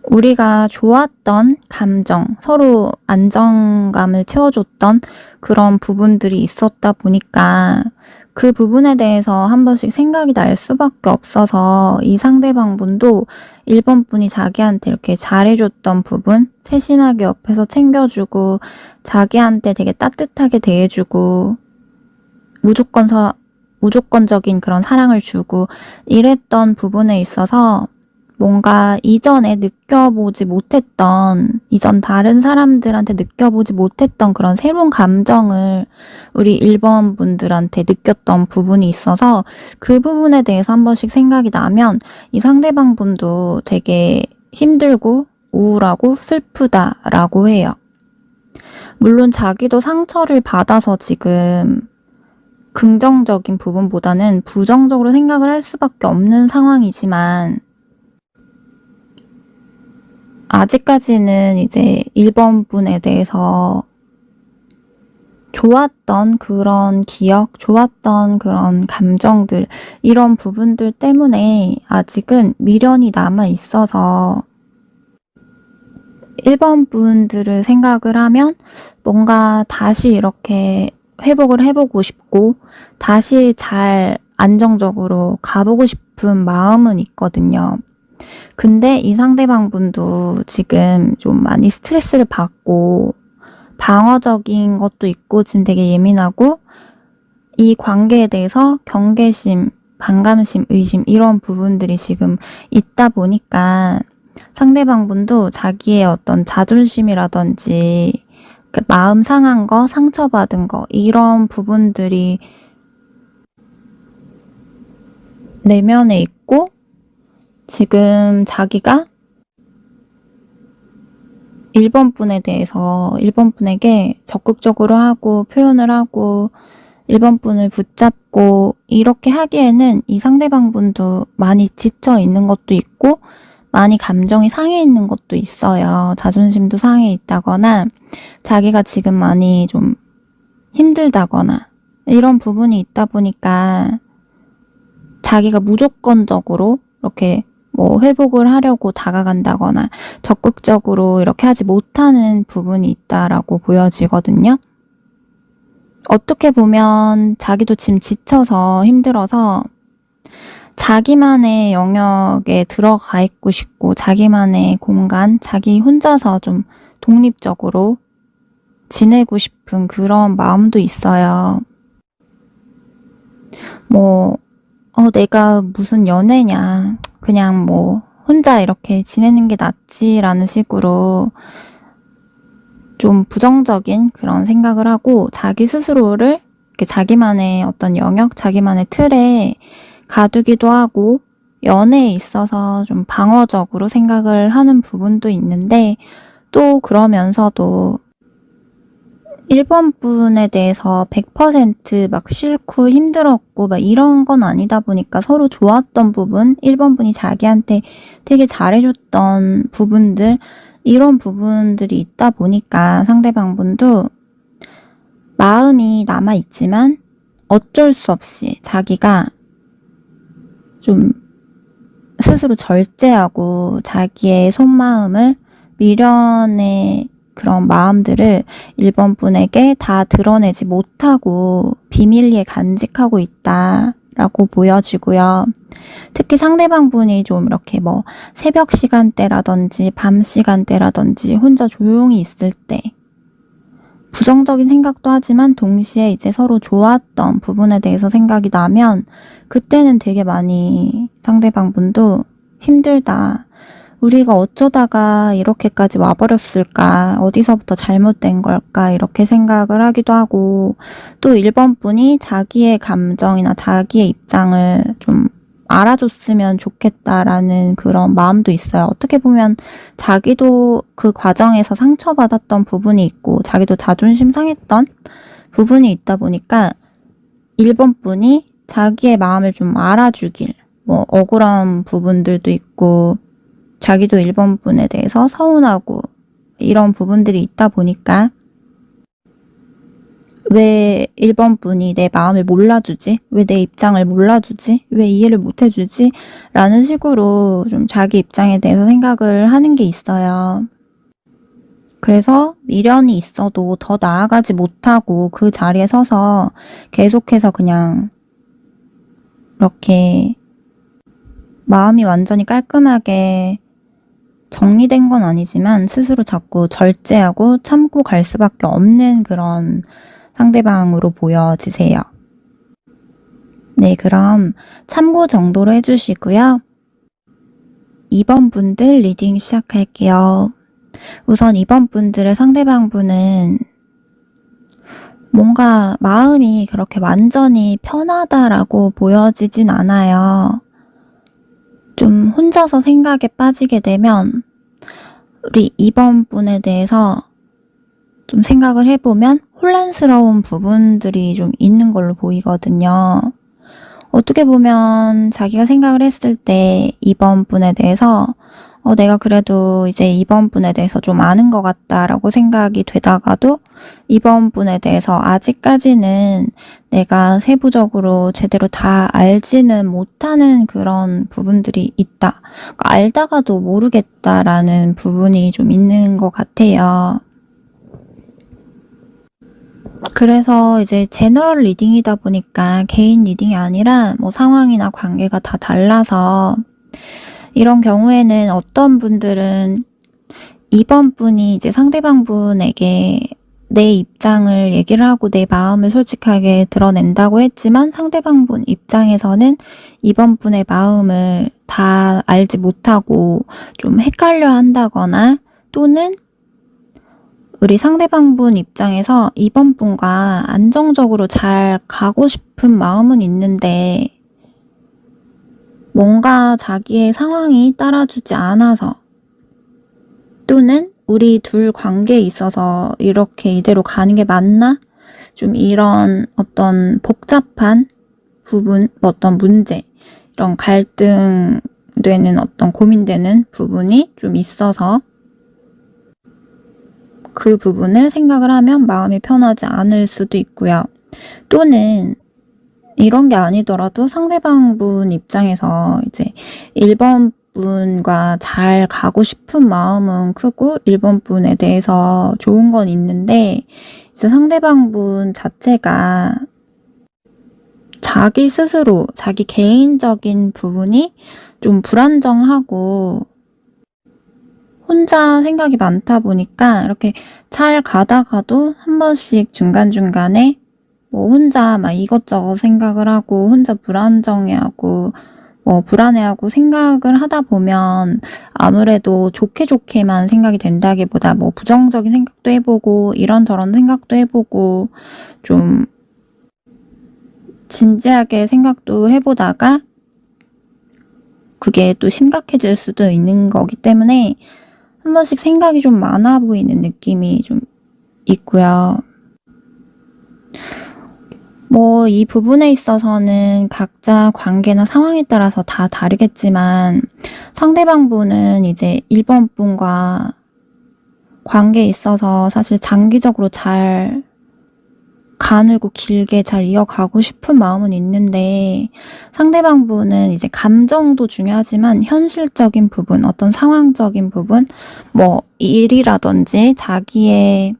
우리가 좋았던 감정, 서로 안정감을 채워줬던 그런 부분들이 있었다 보니까 그 부분에 대해서 한 번씩 생각이 날 수밖에 없어서 이 상대방 분도 1번 분이 자기한테 이렇게 잘해줬던 부분, 세심하게 옆에서 챙겨주고 자기한테 되게 따뜻하게 대해주고 무조건적인 그런 사랑을 주고 이랬던 부분에 있어서 뭔가 이전에 느껴보지 못했던, 이전 다른 사람들한테 느껴보지 못했던 그런 새로운 감정을 우리 1번 분들한테 느꼈던 부분이 있어서 그 부분에 대해서 한 번씩 생각이 나면 이 상대방 분도 되게 힘들고 우울하고 슬프다라고 해요. 물론 자기도 상처를 받아서 지금 긍정적인 부분보다는 부정적으로 생각을 할 수밖에 없는 상황이지만, 아직까지는 이제 1번 분에 대해서 좋았던 그런 기억, 좋았던 그런 감정들, 이런 부분들 때문에 아직은 미련이 남아 있어서 1번 분들을 생각을 하면 뭔가 다시 이렇게 회복을 해보고 싶고 다시 잘 안정적으로 가보고 싶은 마음은 있거든요. 근데 이 상대방 분도 지금 좀 많이 스트레스를 받고 방어적인 것도 있고 지금 되게 예민하고 이 관계에 대해서 경계심, 반감심, 의심 이런 부분들이 지금 있다 보니까 상대방 분도 자기의 어떤 자존심이라든지 그 마음 상한 거, 상처받은 거 이런 부분들이 내면에 있고 지금 자기가 1번 분에 대해서 1번 분에게 적극적으로 하고 표현을 하고 1번 분을 붙잡고 이렇게 하기에는 이 상대방 분도 많이 지쳐 있는 것도 있고 많이 감정이 상해 있는 것도 있어요. 자존심도 상해 있다거나 자기가 지금 많이 좀 힘들다거나 이런 부분이 있다 보니까 자기가 무조건적으로 이렇게 뭐 회복을 하려고 다가간다거나 적극적으로 이렇게 하지 못하는 부분이 있다라고 보여지거든요. 어떻게 보면 자기도 지금 지쳐서 힘들어서 자기만의 영역에 들어가 있고 싶고 자기만의 공간, 자기 혼자서 좀 독립적으로 지내고 싶은 그런 마음도 있어요. 뭐 내가 무슨 연애냐, 그냥 뭐 혼자 이렇게 지내는 게 낫지라는 식으로 좀 부정적인 그런 생각을 하고 자기 스스로를 자기만의 어떤 영역, 자기만의 틀에 가두기도 하고 연애에 있어서 좀 방어적으로 생각을 하는 부분도 있는데, 또 그러면서도 1번 분에 대해서 100% 싫고 힘들었고 이런 건 아니다 보니까 서로 좋았던 부분, 1번 분이 자기한테 되게 잘해줬던 부분들, 이런 부분들이 있다 보니까 상대방 분도 마음이 남아있지만 어쩔 수 없이 자기가 좀 스스로 절제하고 자기의 속마음을 미련의 그런 마음들을 1번 분에게 다 드러내지 못하고 비밀리에 간직하고 있다라고 보여지고요. 특히 상대방 분이 좀 이렇게 새벽 시간대라든지 밤 시간대라든지 혼자 조용히 있을 때 부정적인 생각도 하지만 동시에 이제 서로 좋았던 부분에 대해서 생각이 나면 그때는 되게 많이 상대방 분도 힘들다. 우리가 어쩌다가 이렇게까지 와버렸을까? 어디서부터 잘못된 걸까? 이렇게 생각을 하기도 하고, 또 1번 분이 자기의 감정이나 자기의 입장을 좀 알아줬으면 좋겠다라는 그런 마음도 있어요. 어떻게 보면 자기도 그 과정에서 상처받았던 부분이 있고 자기도 자존심 상했던 부분이 있다 보니까 1번 분이 자기의 마음을 좀 알아주길, 억울한 부분들도 있고 자기도 1번 분에 대해서 서운하고 이런 부분들이 있다 보니까 왜 1번 분이 내 마음을 몰라주지? 왜 내 입장을 몰라주지? 왜 이해를 못해주지? 라는 식으로 좀 자기 입장에 대해서 생각을 하는 게 있어요. 그래서 미련이 있어도 더 나아가지 못하고 그 자리에 서서 계속해서 그냥 이렇게 마음이 완전히 깔끔하게 정리된 건 아니지만 스스로 자꾸 절제하고 참고 갈 수밖에 없는 그런 상대방으로 보여지세요. 네, 그럼 참고 정도로 해주시고요. 2번 분들 리딩 시작할게요. 우선 2번 분들의 상대방 분은 뭔가 마음이 그렇게 완전히 편하다라고 보여지진 않아요. 좀 혼자서 생각에 빠지게 되면 우리 2번 분에 대해서 좀 생각을 해보면 혼란스러운 부분들이 좀 있는 걸로 보이거든요. 어떻게 보면 자기가 생각을 했을 때 2번 분에 대해서 내가 그래도 이제 2번 분에 대해서 좀 아는 것 같다라고 생각이 되다가도 2번 분에 대해서 아직까지는 내가 세부적으로 제대로 다 알지는 못하는 그런 부분들이 있다. 그러니까 알다가도 모르겠다라는 부분이 좀 있는 것 같아요. 그래서 이제 제너럴 리딩이다 보니까 개인 리딩이 아니라 상황이나 관계가 다 달라서 이런 경우에는 어떤 분들은 2번 분이 이제 상대방 분에게 내 입장을 얘기를 하고 내 마음을 솔직하게 드러낸다고 했지만 상대방 분 입장에서는 2번 분의 마음을 다 알지 못하고 좀 헷갈려 한다거나, 또는 우리 상대방 분 입장에서 2번 분과 안정적으로 잘 가고 싶은 마음은 있는데 뭔가 자기의 상황이 따라주지 않아서, 또는 우리 둘 관계에 있어서 이렇게 이대로 가는 게 맞나? 좀 이런 어떤 복잡한 부분, 어떤 문제, 이런 갈등되는 어떤 고민되는 부분이 좀 있어서 그 부분을 생각을 하면 마음이 편하지 않을 수도 있고요. 또는 이런 게 아니더라도 상대방 분 입장에서 이제 1번 분과 잘 가고 싶은 마음은 크고 1번 분에 대해서 좋은 건 있는데 이제 상대방분 자체가 자기 스스로 자기 개인적인 부분이 좀 불안정하고 혼자 생각이 많다 보니까 이렇게 잘 가다가도 한 번씩 중간중간에 뭐 혼자 막 이것저것 생각을 하고 혼자 불안정해하고 불안해하고 생각을 하다 보면 아무래도 좋게만 생각이 된다기보다 뭐 부정적인 생각도 해보고 이런저런 생각도 해보고 좀 진지하게 생각도 해보다가 그게 또 심각해질 수도 있는 거기 때문에 한 번씩 생각이 좀 많아 보이는 느낌이 좀 있고요. 이 부분에 있어서는 각자 관계나 상황에 따라서 다 다르겠지만 상대방 분은 이제 1번 분과 관계에 있어서 사실 장기적으로 잘 가늘고 길게 잘 이어가고 싶은 마음은 있는데 상대방 분은 이제 감정도 중요하지만 현실적인 부분, 어떤 상황적인 부분, 일이라든지 자기의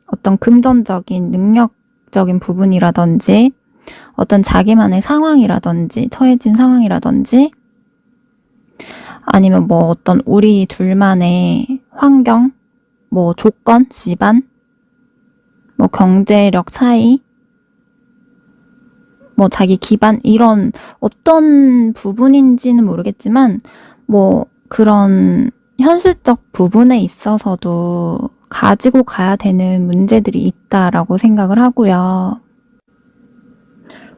어떤 금전적인 능력적인 부분이라든지 어떤 자기만의 상황이라든지 처해진 상황이라든지 아니면 어떤 우리 둘만의 환경, 조건, 집안, 경제력 차이, 자기 기반, 이런 어떤 부분인지는 모르겠지만, 그런 현실적 부분에 있어서도 가지고 가야 되는 문제들이 있다라고 생각을 하고요.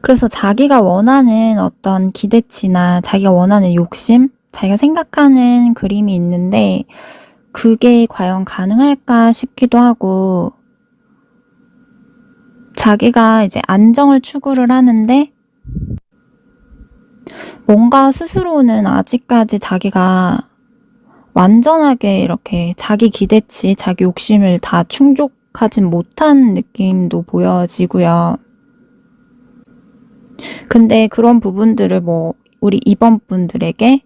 그래서 자기가 원하는 어떤 기대치나 자기가 원하는 욕심, 자기가 생각하는 그림이 있는데, 그게 과연 가능할까 싶기도 하고, 자기가 이제 안정을 추구를 하는데 뭔가 스스로는 아직까지 자기가 완전하게 이렇게 자기 기대치, 자기 욕심을 다 충족하진 못한 느낌도 보여지고요. 근데 그런 부분들을 우리 2번 분들에게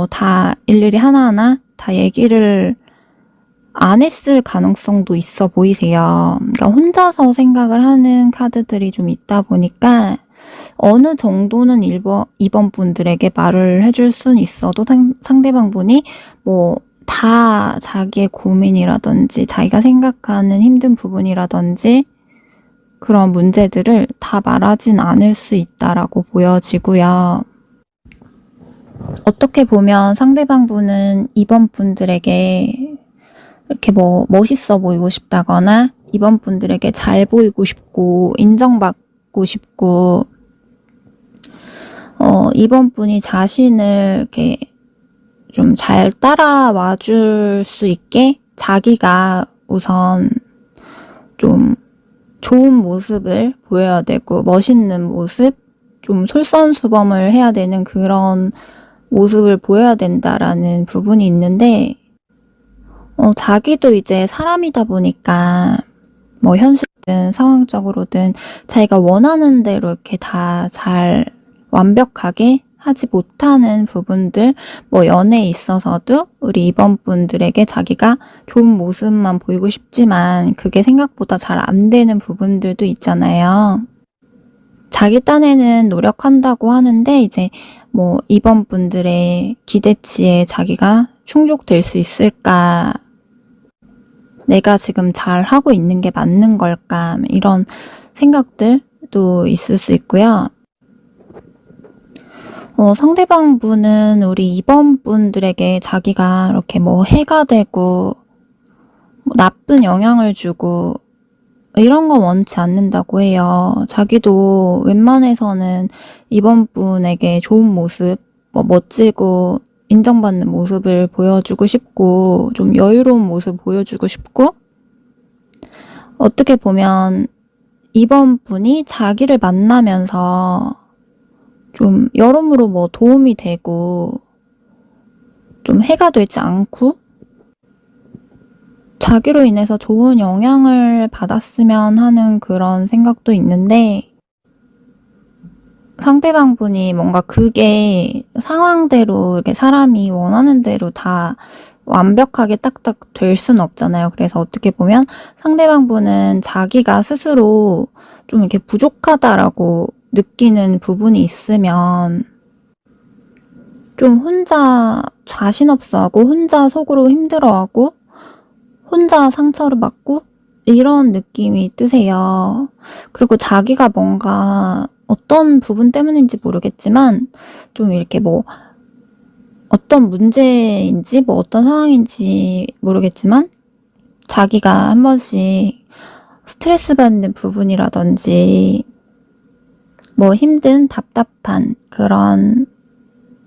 다 일일이 하나하나 다 얘기를 안 했을 가능성도 있어 보이세요. 그러니까 혼자서 생각을 하는 카드들이 좀 있다 보니까 어느 정도는 2번 분들에게 말을 해줄 수는 있어도 상대방 분이 다 자기의 고민이라든지 자기가 생각하는 힘든 부분이라든지 그런 문제들을 다 말하진 않을 수 있다라고 보여지고요. 어떻게 보면 상대방 분은 2번 분들에게 이렇게 멋있어 보이고 싶다거나 2번 분들에게 잘 보이고 싶고 인정받고 싶고 2번 분이 자신을 이렇게 좀 잘 따라와 줄 수 있게 자기가 우선 좀 좋은 모습을 보여야 되고 멋있는 모습, 좀 솔선수범을 해야 되는 그런 모습을 보여야 된다라는 부분이 있는데 자기도 이제 사람이다 보니까 현실든 상황적으로든 자기가 원하는 대로 이렇게 다 잘 완벽하게 하지 못하는 부분들, 연애에 있어서도 우리 2번 분들에게 자기가 좋은 모습만 보이고 싶지만 그게 생각보다 잘 안 되는 부분들도 있잖아요. 자기 딴에는 노력한다고 하는데 이제 2번 분들의 기대치에 자기가 충족될 수 있을까? 내가 지금 잘 하고 있는 게 맞는 걸까? 이런 생각들도 있을 수 있고요. 상대방 분은 우리 2번 분들에게 자기가 이렇게 해가 되고 나쁜 영향을 주고 이런 거 원치 않는다고 해요. 자기도 웬만해서는 2번 분에게 좋은 모습, 멋지고 인정받는 모습을 보여주고 싶고 좀 여유로운 모습 보여주고 싶고 어떻게 보면 2번 분이 자기를 만나면서 좀 여러모로 도움이 되고 좀 해가 되지 않고 자기로 인해서 좋은 영향을 받았으면 하는 그런 생각도 있는데 상대방 분이 뭔가 그게 상황대로 이렇게 사람이 원하는 대로 다 완벽하게 딱딱 될 수는 없잖아요. 그래서 어떻게 보면 상대방분은 자기가 스스로 좀 이렇게 부족하다라고 느끼는 부분이 있으면 좀 혼자 자신 없어하고 혼자 속으로 힘들어하고 혼자 상처를 받고 이런 느낌이 드세요. 그리고 자기가 뭔가 어떤 부분 때문인지 모르겠지만 좀 이렇게 뭐 어떤 문제인지 뭐 어떤 상황인지 모르겠지만 자기가 한 번씩 스트레스 받는 부분이라든지 뭐 힘든 답답한 그런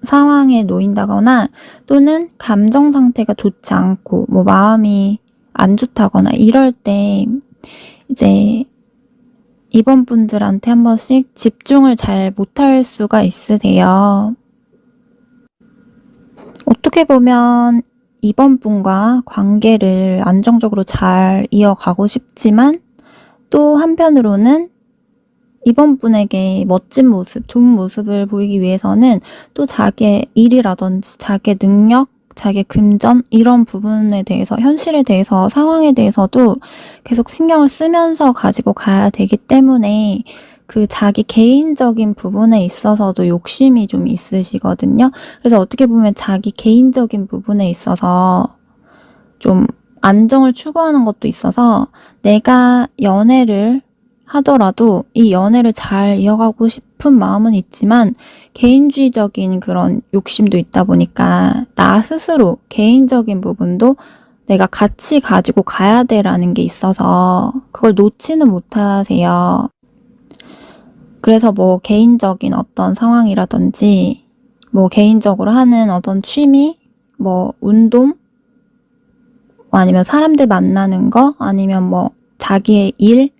상황에 놓인다거나 또는 감정 상태가 좋지 않고 뭐 마음이 안 좋다거나 이럴 때 이제 이번 분들한테 한 번씩 집중을 잘 못할 수가 있으세요. 어떻게 보면 이번 분과 관계를 안정적으로 잘 이어가고 싶지만 또 한편으로는 이번 분에게 멋진 모습, 좋은 모습을 보이기 위해서는 또 자기의 일이라든지 자기의 능력, 자기의 금전 이런 부분에 대해서 현실에 대해서 상황에 대해서도 계속 신경을 쓰면서 가지고 가야 되기 때문에 그 자기 개인적인 부분에 있어서도 욕심이 좀 있으시거든요. 그래서 어떻게 보면 자기 개인적인 부분에 있어서 좀 안정을 추구하는 것도 있어서 내가 연애를 하더라도 이 연애를 잘 이어가고 싶은 마음은 있지만 개인주의적인 그런 욕심도 있다 보니까 나 스스로 개인적인 부분도 내가 같이 가지고 가야 돼라는 게 있어서 그걸 놓지는 못하세요. 그래서 뭐 개인적인 어떤 상황이라든지 뭐 개인적으로 하는 어떤 취미, 뭐 운동, 뭐 아니면 사람들 만나는 거, 아니면 뭐 자기의 일,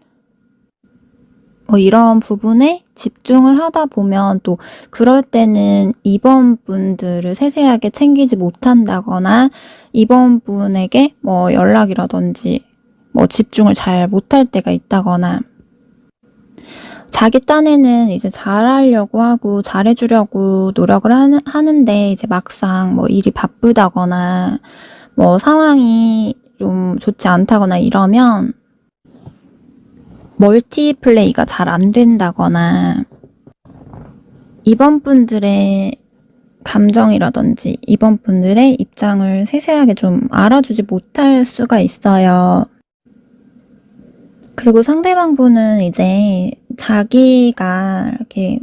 뭐 이런 부분에 집중을 하다 보면 또 그럴 때는 이번 분들을 세세하게 챙기지 못한다거나 이번 분에게 뭐 연락이라든지 뭐 집중을 잘 못할 때가 있다거나 자기 딴에는 이제 잘하려고 하고 잘해주려고 노력을 하는데 이제 막상 뭐 일이 바쁘다거나 뭐 상황이 좀 좋지 않다거나 이러면 멀티플레이가 잘 안 된다거나 이번 분들의 감정이라든지 이번 분들의 입장을 세세하게 좀 알아주지 못할 수가 있어요. 그리고 상대방 분은 이제 자기가 이렇게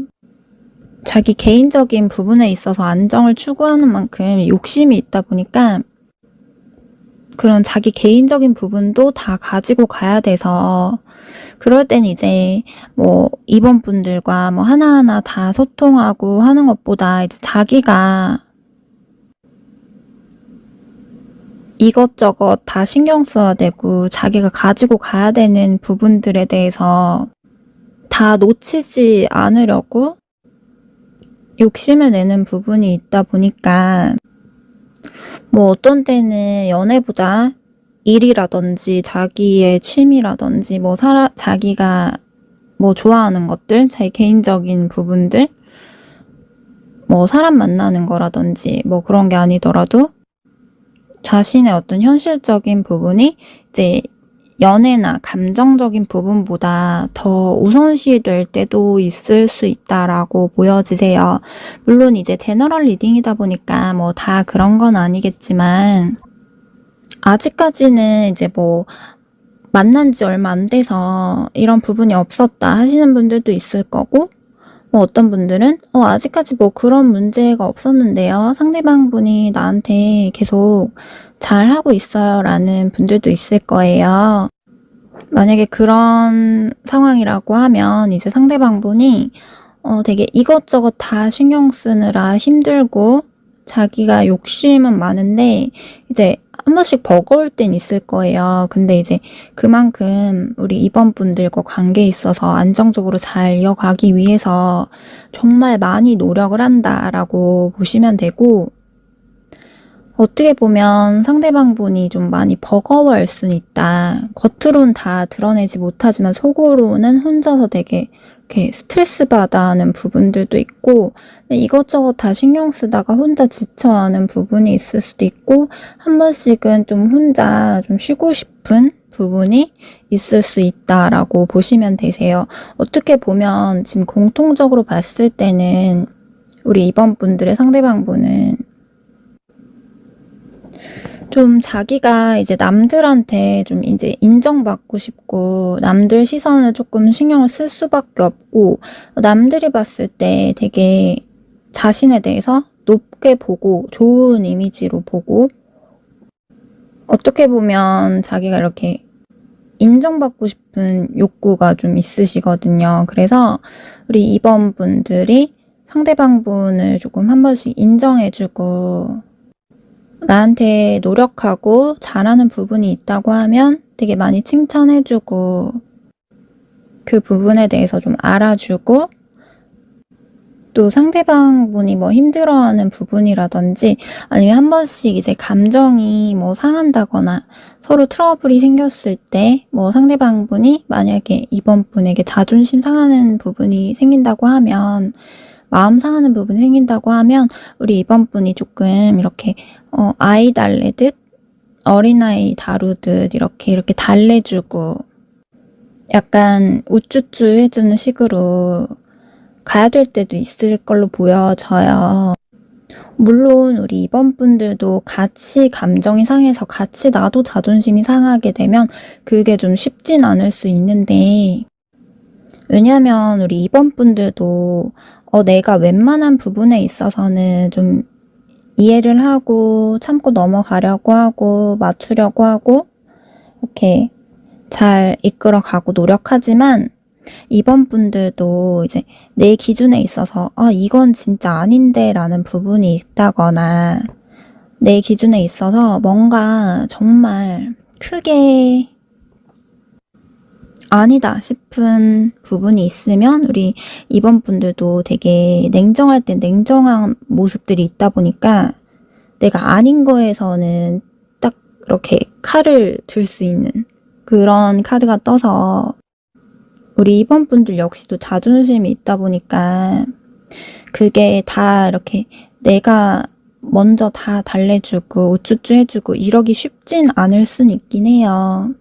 자기 개인적인 부분에 있어서 안정을 추구하는 만큼 욕심이 있다 보니까 그런 자기 개인적인 부분도 다 가지고 가야 돼서 그럴 땐 이제 뭐 이번 분들과 뭐 하나하나 다 소통하고 하는 것보다 이제 자기가 이것저것 다 신경 써야 되고 자기가 가지고 가야 되는 부분들에 대해서 다 놓치지 않으려고 욕심을 내는 부분이 있다 보니까 뭐 어떤 때는 연애보다 일이라든지 자기의 취미라든지 뭐 자기가 뭐 좋아하는 것들, 자기 개인적인 부분들, 뭐 사람 만나는 거라든지 뭐 그런 게 아니더라도 자신의 어떤 현실적인 부분이 이제 연애나 감정적인 부분보다 더 우선시 될 때도 있을 수 있다라고 보여지세요. 물론 이제 제너럴 리딩이다 보니까 뭐 다 그런 건 아니겠지만 아직까지는 이제 뭐 만난 지 얼마 안 돼서 이런 부분이 없었다 하시는 분들도 있을 거고 뭐 어떤 분들은 아직까지 뭐 그런 문제가 없었는데요. 상대방 분이 나한테 계속 잘하고 있어요 라는 분들도 있을 거예요. 만약에 그런 상황이라고 하면 이제 상대방 분이 되게 이것저것 다 신경 쓰느라 힘들고 자기가 욕심은 많은데 이제 한 번씩 버거울 땐 있을 거예요. 근데 이제 그만큼 우리 이번 분들과 관계에 있어서 안정적으로 잘 이어가기 위해서 정말 많이 노력을 한다라고 보시면 되고 어떻게 보면 상대방 분이 좀 많이 버거워할 수는 있다. 겉으로는 다 드러내지 못하지만 속으로는 혼자서 되게 이렇게 스트레스 받아 하는 부분들도 있고, 이것저것 다 신경 쓰다가 혼자 지쳐하는 부분이 있을 수도 있고, 한 번씩은 좀 혼자 좀 쉬고 싶은 부분이 있을 수 있다라고 보시면 되세요. 어떻게 보면 지금 공통적으로 봤을 때는 우리 2번 분들의 상대방분은 좀 자기가 이제 남들한테 좀 이제 인정받고 싶고 남들 시선을 조금 신경을 쓸 수밖에 없고, 남들이 봤을 때 되게 자신에 대해서 높게 보고 좋은 이미지로 보고, 어떻게 보면 자기가 이렇게 인정받고 싶은 욕구가 좀 있으시거든요. 그래서 우리 2번 분들이 상대방 분을 조금 한 번씩 인정해주고 나한테 노력하고 잘하는 부분이 있다고 하면 되게 많이 칭찬해주고 그 부분에 대해서 좀 알아주고, 또 상대방 분이 뭐 힘들어하는 부분이라든지 아니면 한 번씩 이제 감정이 뭐 상한다거나 서로 트러블이 생겼을 때 뭐 상대방 분이 만약에 2번 분에게 자존심 상하는 부분이 생긴다고 하면, 마음 상하는 부분이 생긴다고 하면 우리 2번 분이 조금 이렇게 아이 달래듯 어린아이 다루듯 이렇게 달래주고 약간 우쭈쭈 해주는 식으로 가야 될 때도 있을 걸로 보여져요. 물론 우리 2번 분들도 같이 감정이 상해서 같이 나도 자존심이 상하게 되면 그게 좀 쉽진 않을 수 있는데, 왜냐면 우리 2번 분들도 내가 웬만한 부분에 있어서는 좀 이해를 하고 참고 넘어가려고 하고 맞추려고 하고 이렇게 잘 이끌어가고 노력하지만, 2번 분들도 이제 내 기준에 있어서 이건 진짜 아닌데 라는 부분이 있다거나 내 기준에 있어서 뭔가 정말 크게 아니다 싶은 부분이 있으면 우리 2번 분들도 되게 냉정할 때 냉정한 모습들이 있다 보니까 내가 아닌 거에서는 딱 이렇게 칼을 들 수 있는 그런 카드가 떠서, 우리 2번 분들 역시도 자존심이 있다 보니까 그게 다 이렇게 내가 먼저 다 달래주고 우쭈쭈 해주고 이러기 쉽진 않을 순 있긴 해요.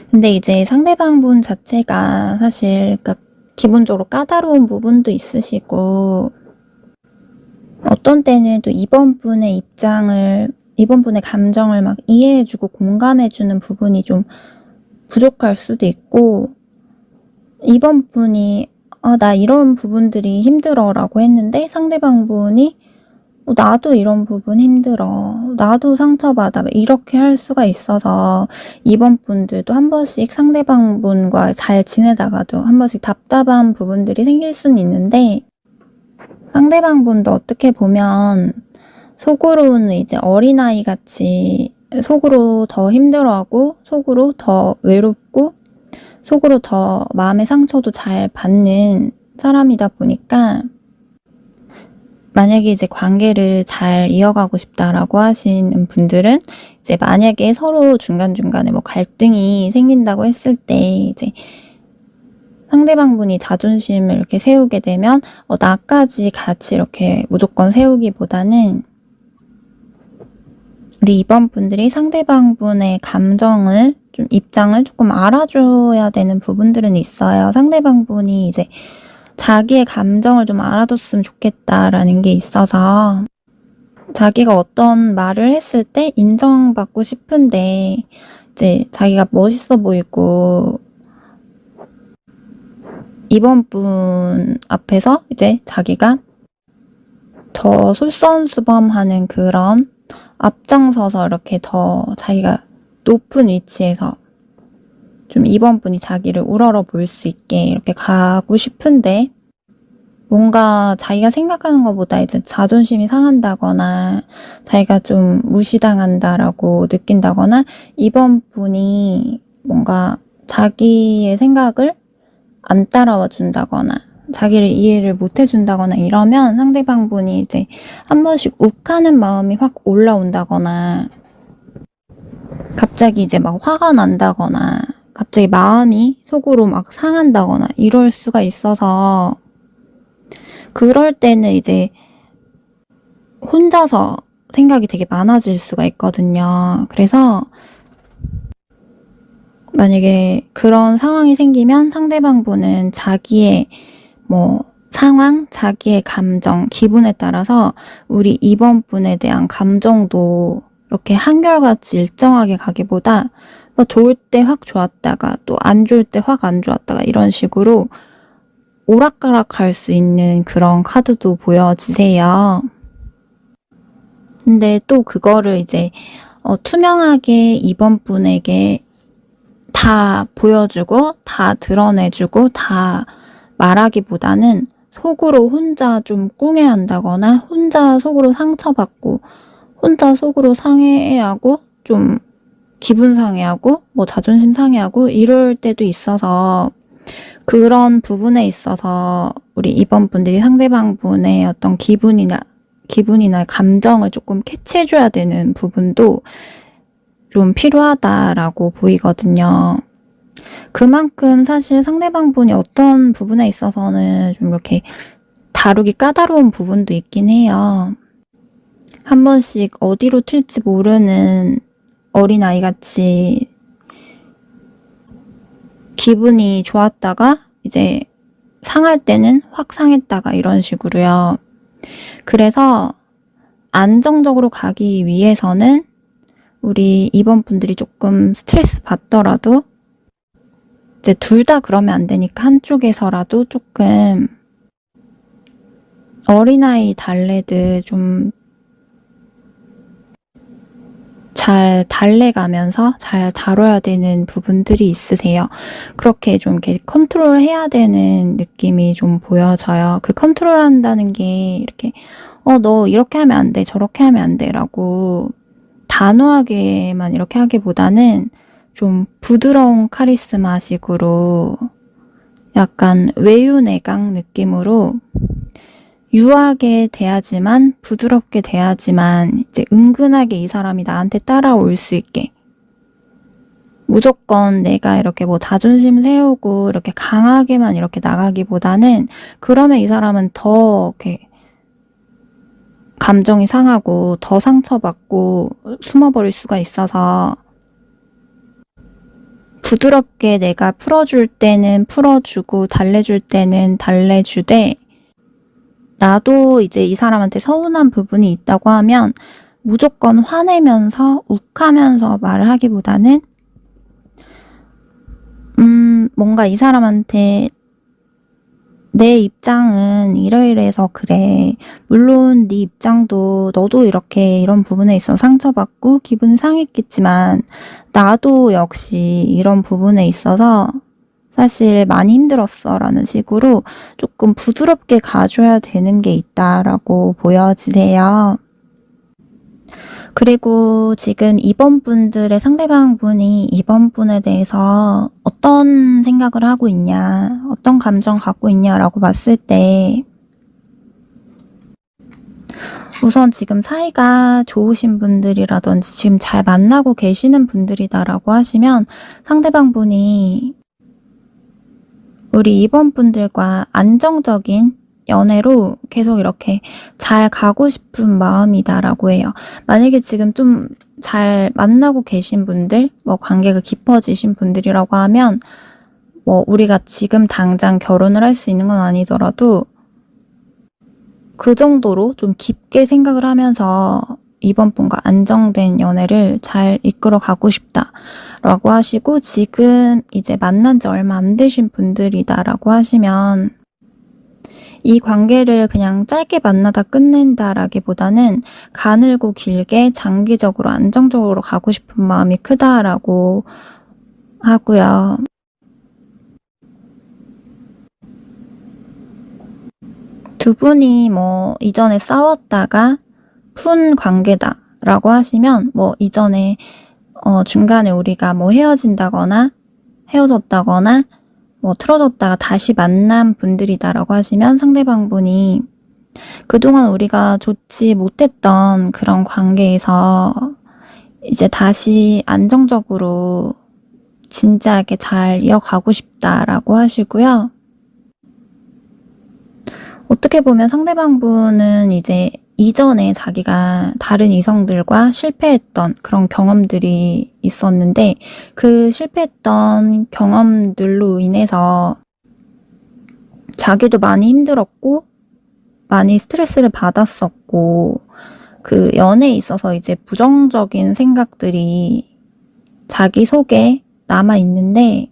근데 이제 상대방 분 자체가 사실 그러니까 기본적으로 까다로운 부분도 있으시고, 어떤 때는 또 2번 분의 입장을, 2번 분의 감정을 막 이해해주고 공감해주는 부분이 좀 부족할 수도 있고, 2번 분이 나 이런 부분들이 힘들어 라고 했는데 상대방 분이 나도 이런 부분 힘들어, 나도 상처받아, 이렇게 할 수가 있어서 2번 분들도 한 번씩 상대방 분과 잘 지내다가도 한 번씩 답답한 부분들이 생길 수는 있는데, 상대방 분도 어떻게 보면 속으로는 이제 어린아이 같이 속으로 더 힘들어하고 속으로 더 외롭고 속으로 더 마음의 상처도 잘 받는 사람이다 보니까, 만약에 이제 관계를 잘 이어가고 싶다라고 하시는 분들은 이제 만약에 서로 중간중간에 뭐 갈등이 생긴다고 했을 때 이제 상대방 분이 자존심을 이렇게 세우게 되면 나까지 같이 이렇게 무조건 세우기보다는 우리 2번 분들이 상대방 분의 감정을 좀 입장을 조금 알아줘야 되는 부분들은 있어요. 상대방 분이 이제 자기의 감정을 좀 알아줬으면 좋겠다라는 게 있어서, 자기가 어떤 말을 했을 때 인정받고 싶은데 이제 자기가 멋있어 보이고 2번 분 앞에서 이제 자기가 더 솔선수범하는 그런 앞장서서 이렇게 더 자기가 높은 위치에서 좀 2번 분이 자기를 우러러 볼 수 있게 이렇게 가고 싶은데, 뭔가 자기가 생각하는 것보다 이제 자존심이 상한다거나 자기가 좀 무시당한다라고 느낀다거나 2번 분이 뭔가 자기의 생각을 안 따라와 준다거나 자기를 이해를 못 해준다거나 이러면 상대방 분이 이제 한 번씩 욱하는 마음이 확 올라온다거나 갑자기 이제 막 화가 난다거나 갑자기 마음이 속으로 막 상한다거나 이럴 수가 있어서 그럴 때는 이제 혼자서 생각이 되게 많아질 수가 있거든요. 그래서 만약에 그런 상황이 생기면 상대방분은 자기의 상황, 자기의 감정, 기분에 따라서 우리 2번 분에 대한 감정도 이렇게 한결같이 일정하게 가기보다 좋을 때 확 좋았다가 또 안 좋을 때 확 안 좋았다가 이런 식으로 오락가락 할 수 있는 그런 카드도 보여지세요. 근데 또 그거를 이제 투명하게 2번 분에게 다 보여주고 다 드러내주고 다 말하기보다는 속으로 혼자 좀 꿍해한다거나 혼자 속으로 상처받고 혼자 속으로 상해하고 좀 기분 상해하고 자존심 상해하고 이럴 때도 있어서 그런 부분에 있어서 우리 2번 분들이 상대방 분의 어떤 기분이나 감정을 조금 캐치해줘야 되는 부분도 좀 필요하다라고 보이거든요. 그만큼 사실 상대방 분이 어떤 부분에 있어서는 좀 이렇게 다루기 까다로운 부분도 있긴 해요. 한 번씩 어디로 튈지 모르는 어린아이같이 기분이 좋았다가 이제 상할 때는 확 상했다가 이런 식으로요. 그래서 안정적으로 가기 위해서는 우리 2번 분들이 조금 스트레스 받더라도 이제 둘 다 그러면 안 되니까 한쪽에서라도 조금 어린아이 달래듯 좀 잘 달래가면서 잘 다뤄야 되는 부분들이 있으세요. 그렇게 좀 이렇게 컨트롤 해야 되는 느낌이 좀 보여져요. 그 컨트롤 한다는 게 이렇게 너 이렇게 하면 안 돼, 저렇게 하면 안 돼 라고 단호하게만 이렇게 하기보다는 좀 부드러운 카리스마식으로 약간 외유내강 느낌으로 유하게 대하지만 부드럽게 대하지만 이제 은근하게 이 사람이 나한테 따라올 수 있게 무조건 내가 이렇게 자존심 세우고 이렇게 강하게만 이렇게 나가기보다는 그러면 이 사람은 더 이렇게 감정이 상하고 더 상처받고 숨어버릴 수가 있어서 부드럽게 내가 풀어줄 때는 풀어주고 달래줄 때는 달래주되 나도 이제 이 사람한테 서운한 부분이 있다고 하면 무조건 화내면서 욱하면서 말을 하기보다는 뭔가 이 사람한테 내 입장은 이러이러해서 그래. 물론 네 입장도 너도 이렇게 이런 부분에 있어 상처받고 기분 상했겠지만 나도 역시 이런 부분에 있어서 사실 많이 힘들었어 라는 식으로 조금 부드럽게 가줘야 되는 게 있다라고 보여지세요. 그리고 지금 2번 분들의 상대방 분이 2번 분에 대해서 어떤 생각을 하고 있냐, 어떤 감정 갖고 있냐라고 봤을 때 우선 지금 사이가 좋으신 분들이라든지 지금 잘 만나고 계시는 분들이다라고 하시면 상대방 분이 우리 2번 분들과 안정적인 연애로 계속 이렇게 잘 가고 싶은 마음이다라고 해요. 만약에 지금 좀 잘 만나고 계신 분들, 관계가 깊어지신 분들이라고 하면 우리가 지금 당장 결혼을 할 수 있는 건 아니더라도 그 정도로 좀 깊게 생각을 하면서 2번 분과 안정된 연애를 잘 이끌어 가고 싶다라고 하시고 지금 이제 만난 지 얼마 안 되신 분들이다라고 하시면 이 관계를 그냥 짧게 만나다 끝낸다라기보다는 가늘고 길게 장기적으로 안정적으로 가고 싶은 마음이 크다라고 하고요. 두 분이 이전에 싸웠다가 푼 관계다라고 하시면 이전에 중간에 우리가 헤어진다거나 헤어졌다거나 틀어졌다가 다시 만난 분들이다라고 하시면 상대방 분이 그동안 우리가 좋지 못했던 그런 관계에서 이제 다시 안정적으로 진지하게 잘 이어가고 싶다라고 하시고요. 어떻게 보면 상대방분은 이제 이전에 자기가 다른 이성들과 실패했던 그런 경험들이 있었는데 그 실패했던 경험들로 인해서 자기도 많이 힘들었고 많이 스트레스를 받았었고 그 연애에 있어서 이제 부정적인 생각들이 자기 속에 남아 있는데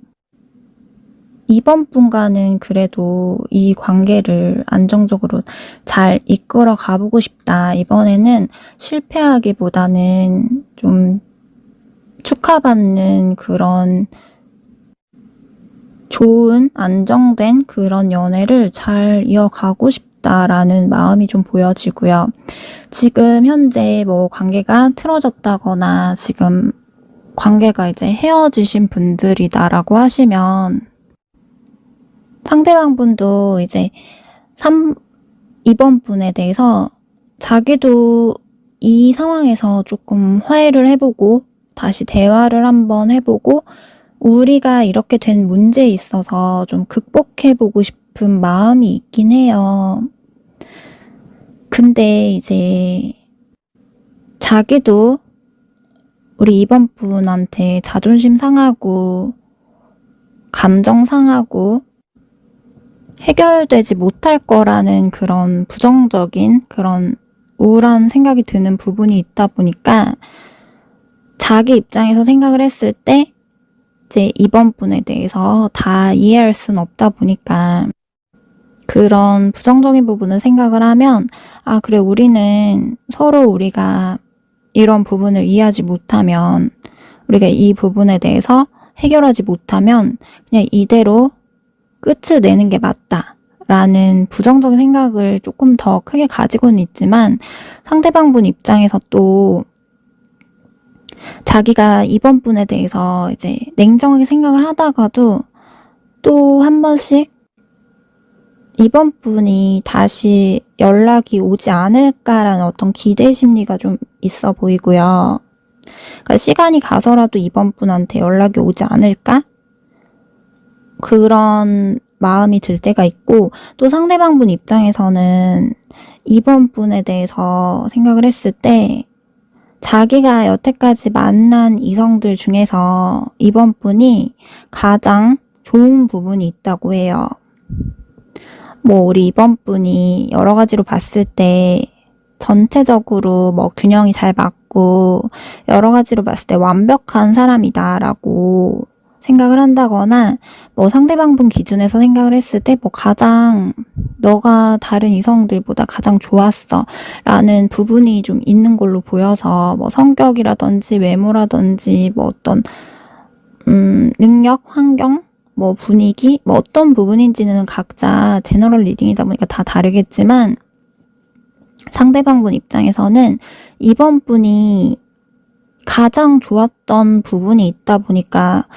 이번 분과는 그래도 이 관계를 안정적으로 잘 이끌어 가보고 싶다. 이번에는 실패하기보다는 좀 축하받는 그런 좋은 안정된 그런 연애를 잘 이어가고 싶다라는 마음이 좀 보여지고요. 지금 현재 뭐 관계가 틀어졌다거나 지금 관계가 이제 헤어지신 분들이다라고 하시면 상대방 분도 이제 이번 분에 대해서 자기도 이 상황에서 조금 화해를 해보고 다시 대화를 한번 해보고 우리가 이렇게 된 문제에 있어서 좀 극복해보고 싶은 마음이 있긴 해요. 근데 이제 자기도 우리 이번 분한테 자존심 상하고 감정 상하고 해결되지 못할 거라는 그런 부정적인 그런 우울한 생각이 드는 부분이 있다 보니까 자기 입장에서 생각을 했을 때 이제 이번 분에 대해서 다 이해할 수는 없다 보니까 그런 부정적인 부분을 생각을 하면 아 그래 우리는 서로 우리가 이런 부분을 이해하지 못하면 우리가 이 부분에 대해서 해결하지 못하면 그냥 이대로 끝을 내는 게 맞다라는 부정적인 생각을 조금 더 크게 가지고는 있지만 상대방분 입장에서 또 자기가 이번 분에 대해서 이제 냉정하게 생각을 하다가도 또 한 번씩 이번 분이 다시 연락이 오지 않을까라는 어떤 기대 심리가 좀 있어 보이고요. 그러니까 시간이 가서라도 이번 분한테 연락이 오지 않을까? 그런 마음이 들 때가 있고 또 상대방 분 입장에서는 이번 분에 대해서 생각을 했을 때 자기가 여태까지 만난 이성들 중에서 이번 분이 가장 좋은 부분이 있다고 해요. 뭐 우리 이번 분이 여러 가지로 봤을 때 전체적으로 뭐 균형이 잘 맞고 여러 가지로 봤을 때 완벽한 사람이다라고 생각을 한다거나 뭐 상대방분 기준에서 생각을 했을 때 뭐 가장 너가 다른 이성들보다 가장 좋았어 라는 부분이 좀 있는 걸로 보여서 뭐 성격이라든지 외모라든지 뭐 어떤 능력, 환경, 뭐 분위기, 뭐 어떤 부분인지는 각자 제너럴 리딩이다 보니까 다 다르겠지만 상대방분 입장에서는 이번 분이 가장 좋았던 부분이 있다 보니까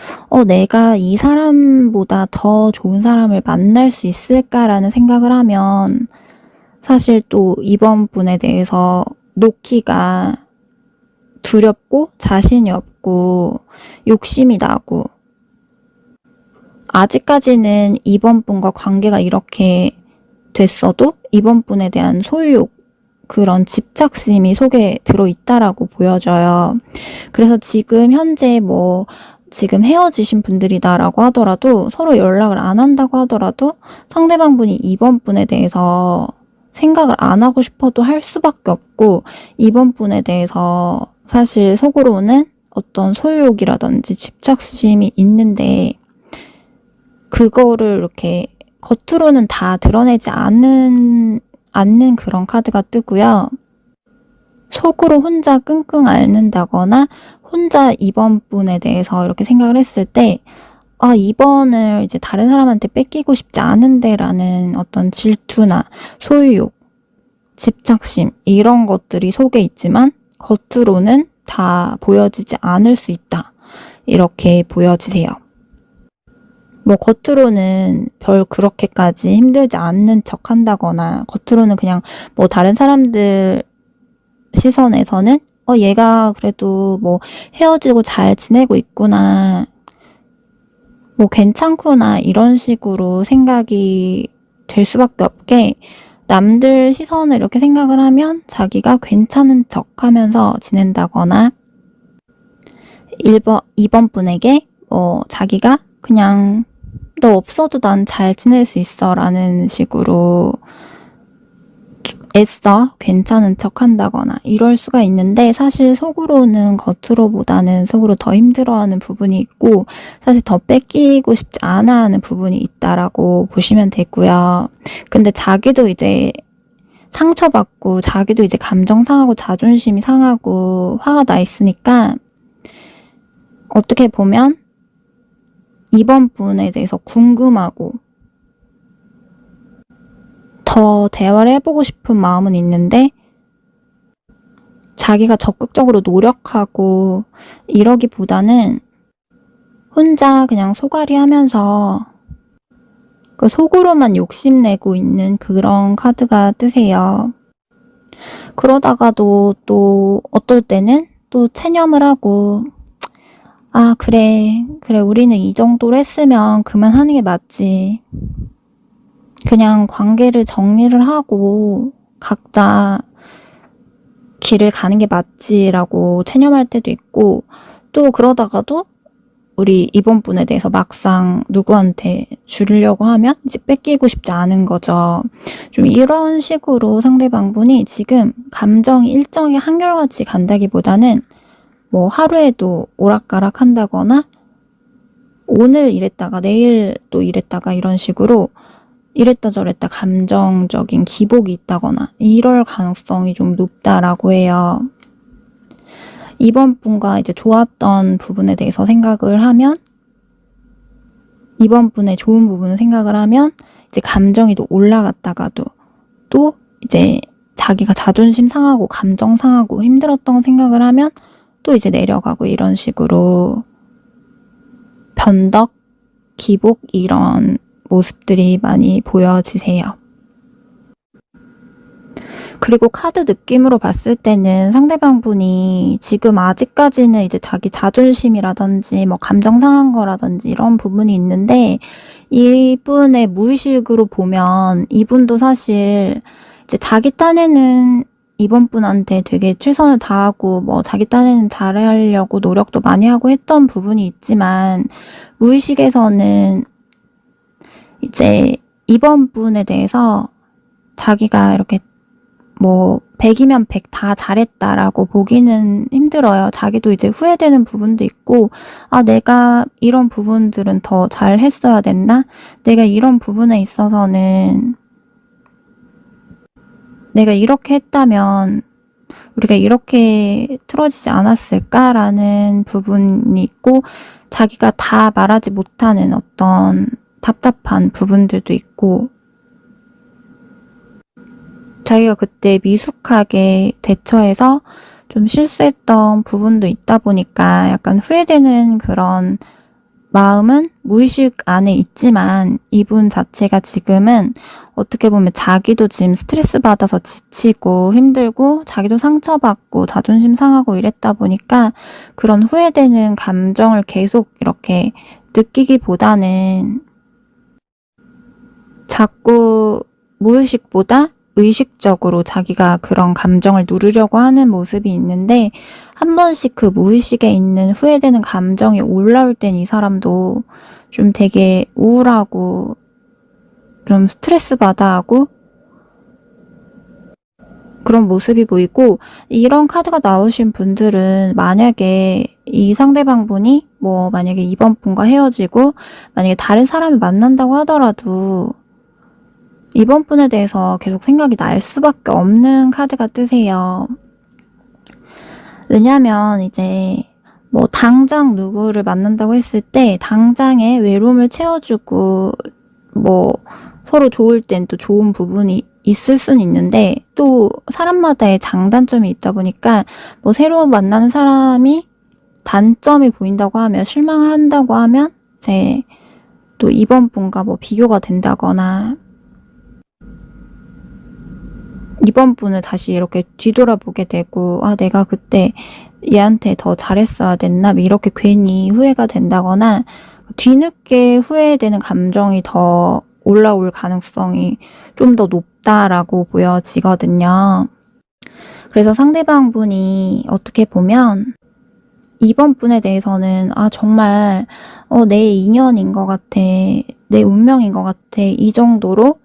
내가 이 사람보다 더 좋은 사람을 만날 수 있을까라는 생각을 하면 사실 또 이번 분에 대해서 놓기가 두렵고 자신이 없고 욕심이 나고 아직까지는 이번 분과 관계가 이렇게 됐어도 이번 분에 대한 소유욕 그런 집착심이 속에 들어있다라고 보여져요. 그래서 지금 현재 뭐 지금 헤어지신 분들이다라고 하더라도 서로 연락을 안 한다고 하더라도 상대방 분이 이번 분에 대해서 생각을 안 하고 싶어도 할 수밖에 없고 이번 분에 대해서 사실 속으로는 어떤 소유욕이라든지 집착심이 있는데 그거를 이렇게 겉으로는 다 드러내지 않는 그런 카드가 뜨고요. 속으로 혼자 끙끙 앓는다거나 혼자 이번 분에 대해서 이렇게 생각을 했을 때 이번을 이제 다른 사람한테 뺏기고 싶지 않은데 라는 어떤 질투나 소유욕, 집착심 이런 것들이 속에 있지만 겉으로는 다 보여지지 않을 수 있다. 이렇게 보여지세요. 뭐 겉으로는 별 그렇게까지 힘들지 않는 척 한다거나 겉으로는 그냥 뭐 다른 사람들 시선에서는 얘가 그래도 뭐 헤어지고 잘 지내고 있구나 뭐 괜찮구나 이런 식으로 생각이 될 수밖에 없게 남들 시선을 이렇게 생각을 하면 자기가 괜찮은 척 하면서 지낸다거나 2번 분에게 자기가 그냥 너 없어도 난 잘 지낼 수 있어 라는 식으로 애써 괜찮은 척 한다거나 이럴 수가 있는데 사실 속으로는 겉으로보다는 속으로 더 힘들어하는 부분이 있고 사실 더 뺏기고 싶지 않아 하는 부분이 있다라고 보시면 되고요. 근데 자기도 이제 상처받고 자기도 이제 감정 상하고 자존심이 상하고 화가 나 있으니까 어떻게 보면 이번 분에 대해서 궁금하고 더 대화를 해보고 싶은 마음은 있는데 자기가 적극적으로 노력하고 이러기보다는 혼자 그냥 소갈이 하면서 그 속으로만 욕심내고 있는 그런 카드가 뜨세요. 그러다가도 또 어떨 때는 또 체념을 하고 아 그래 우리는 이 정도로 했으면 그만하는 게 맞지. 그냥 관계를 정리를 하고 각자 길을 가는 게 맞지라고 체념할 때도 있고 또 그러다가도 우리 이번 분에 대해서 막상 누구한테 주려고 하면 이제 뺏기고 싶지 않은 거죠. 좀 이런 식으로 상대방분이 지금 감정이 일정히 한결같이 간다기보다는 뭐 하루에도 오락가락 한다거나 오늘 이랬다가 내일 또 이랬다가 이런 식으로 이랬다 저랬다 감정적인 기복이 있다거나 이럴 가능성이 좀 높다라고 해요. 이번 분과 이제 좋았던 부분에 대해서 생각을 하면 이번 분의 좋은 부분을 생각을 하면 이제 감정이 또 올라갔다가도 또 이제 자기가 자존심 상하고 감정 상하고 힘들었던 생각을 하면 또 이제 내려가고 이런 식으로 변덕, 기복 이런 모습들이 많이 보여지세요. 그리고 카드 느낌으로 봤을 때는 상대방 분이 지금 아직까지는 이제 자기 자존심이라든지 뭐 감정 상한 거라든지 이런 부분이 있는데 이분의 무의식으로 보면 이분도 사실 이제 자기 딴에는 이번 분한테 되게 최선을 다하고 뭐 자기 딴에는 잘하려고 노력도 많이 하고 했던 부분이 있지만 무의식에서는 이제 이번 분에 대해서 자기가 이렇게 뭐 100이면 100 다 잘했다라고 보기는 힘들어요. 자기도 이제 후회되는 부분도 있고 아 내가 이런 부분들은 더 잘했어야 됐나? 내가 이런 부분에 있어서는 내가 이렇게 했다면 우리가 이렇게 틀어지지 않았을까라는 부분이 있고 자기가 다 말하지 못하는 어떤 답답한 부분들도 있고 자기가 그때 미숙하게 대처해서 좀 실수했던 부분도 있다 보니까 약간 후회되는 그런 마음은 무의식 안에 있지만 이분 자체가 지금은 어떻게 보면 자기도 지금 스트레스 받아서 지치고 힘들고 자기도 상처받고 자존심 상하고 이랬다 보니까 그런 후회되는 감정을 계속 이렇게 느끼기보다는 자꾸 무의식보다 의식적으로 자기가 그런 감정을 누르려고 하는 모습이 있는데 한 번씩 그 무의식에 있는 후회되는 감정이 올라올 땐 이 사람도 좀 되게 우울하고 좀 스트레스 받아 하고 그런 모습이 보이고 이런 카드가 나오신 분들은 만약에 이 상대방 분이 뭐 만약에 이번 분과 헤어지고 만약에 다른 사람을 만난다고 하더라도 이번 분에 대해서 계속 생각이 날 수밖에 없는 카드가 뜨세요. 왜냐면 이제 뭐 당장 누구를 만난다고 했을 때 당장의 외로움을 채워주고 뭐 서로 좋을 땐 또 좋은 부분이 있을 수는 있는데 또 사람마다의 장단점이 있다 보니까 뭐 새로 만나는 사람이 단점이 보인다고 하면 실망한다고 하면 이제 또 이번 분과 뭐 비교가 된다거나 이번 분을 다시 이렇게 뒤돌아보게 되고 아 내가 그때 얘한테 더 잘했어야 됐나 이렇게 괜히 후회가 된다거나 뒤늦게 후회되는 감정이 더 올라올 가능성이 좀 더 높다라고 보여지거든요. 그래서 상대방 분이 어떻게 보면 이번 분에 대해서는 정말 내 인연인 것 같아, 내 운명인 것 같아, 이 정도로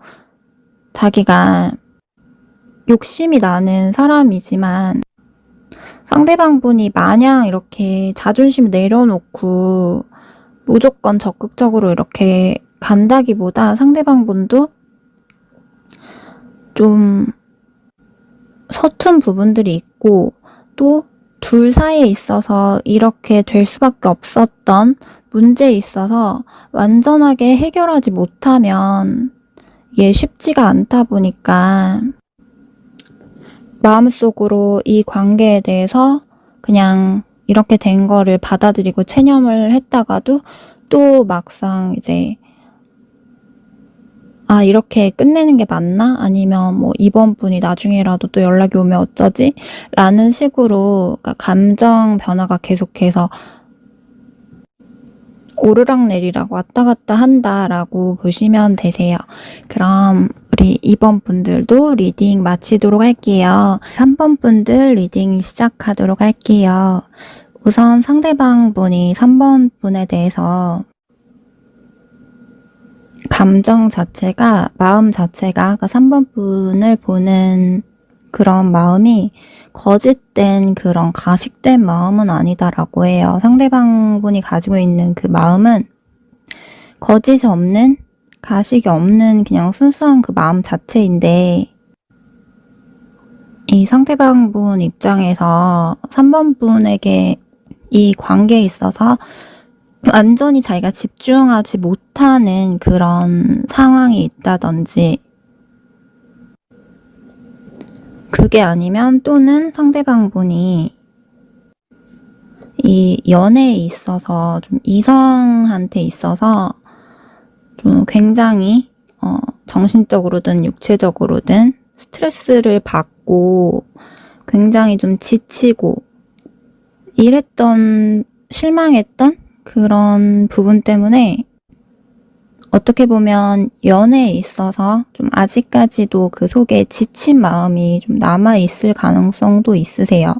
자기가 욕심이 나는 사람이지만, 상대방 분이 마냥 이렇게 자존심 내려놓고 무조건 적극적으로 이렇게 간다기보다 상대방 분도 좀 서툰 부분들이 있고, 또 둘 사이에 있어서 이렇게 될 수밖에 없었던 문제에 있어서 완전하게 해결하지 못하면 이게 쉽지가 않다 보니까 마음속으로 이 관계에 대해서 그냥 이렇게 된 거를 받아들이고 체념을 했다가도 또 막상 이제 이렇게 끝내는 게 맞나? 아니면 뭐 이번 분이 나중에라도 또 연락이 오면 어쩌지? 라는 식으로 그러니까 감정 변화가 계속해서 오르락내리락 왔다 갔다 한다라고 보시면 되세요. 그럼 우리 2번 분들도 리딩 마치도록 할게요. 3번 분들 리딩 시작하도록 할게요. 우선 상대방 분이 3번 분에 대해서 감정 자체가, 마음 자체가, 그러니까 3번 분을 보는 그런 마음이 거짓된 그런 가식된 마음은 아니다라고 해요. 상대방 분이 가지고 있는 그 마음은 거짓이 없는, 가식이 없는 그냥 순수한 그 마음 자체인데, 이 상대방 분 입장에서 3번 분에게 이 관계에 있어서 완전히 자기가 집중하지 못하는 그런 상황이 있다든지, 그게 아니면 또는 상대방 분이 이 연애에 있어서 좀 이성한테 있어서 좀 굉장히 정신적으로든 육체적으로든 스트레스를 받고 굉장히 좀 지치고 이랬던, 실망했던 그런 부분 때문에 어떻게 보면 연애에 있어서 좀 아직까지도 그 속에 지친 마음이 좀 남아있을 가능성도 있으세요.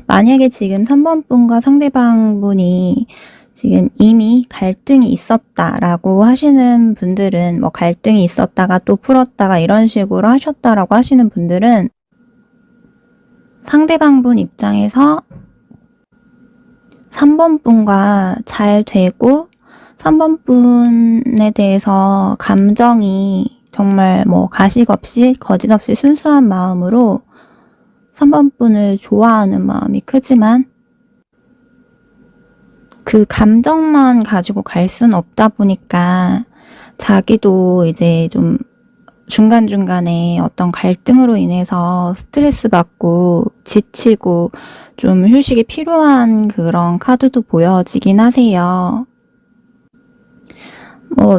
만약에 지금 3번 분과 상대방 분이 지금 이미 갈등이 있었다라고 하시는 분들은, 뭐 갈등이 있었다가 또 풀었다가 이런 식으로 하셨다라고 하시는 분들은 상대방 분 입장에서 3번 분과 잘 되고 3번 분에 대해서 감정이 정말 뭐 가식 없이 거짓 없이 순수한 마음으로 3번 분을 좋아하는 마음이 크지만 그 감정만 가지고 갈 수는 없다 보니까 자기도 이제 좀 중간중간에 어떤 갈등으로 인해서 스트레스 받고 지치고 좀 휴식이 필요한 그런 카드도 보여지긴 하세요.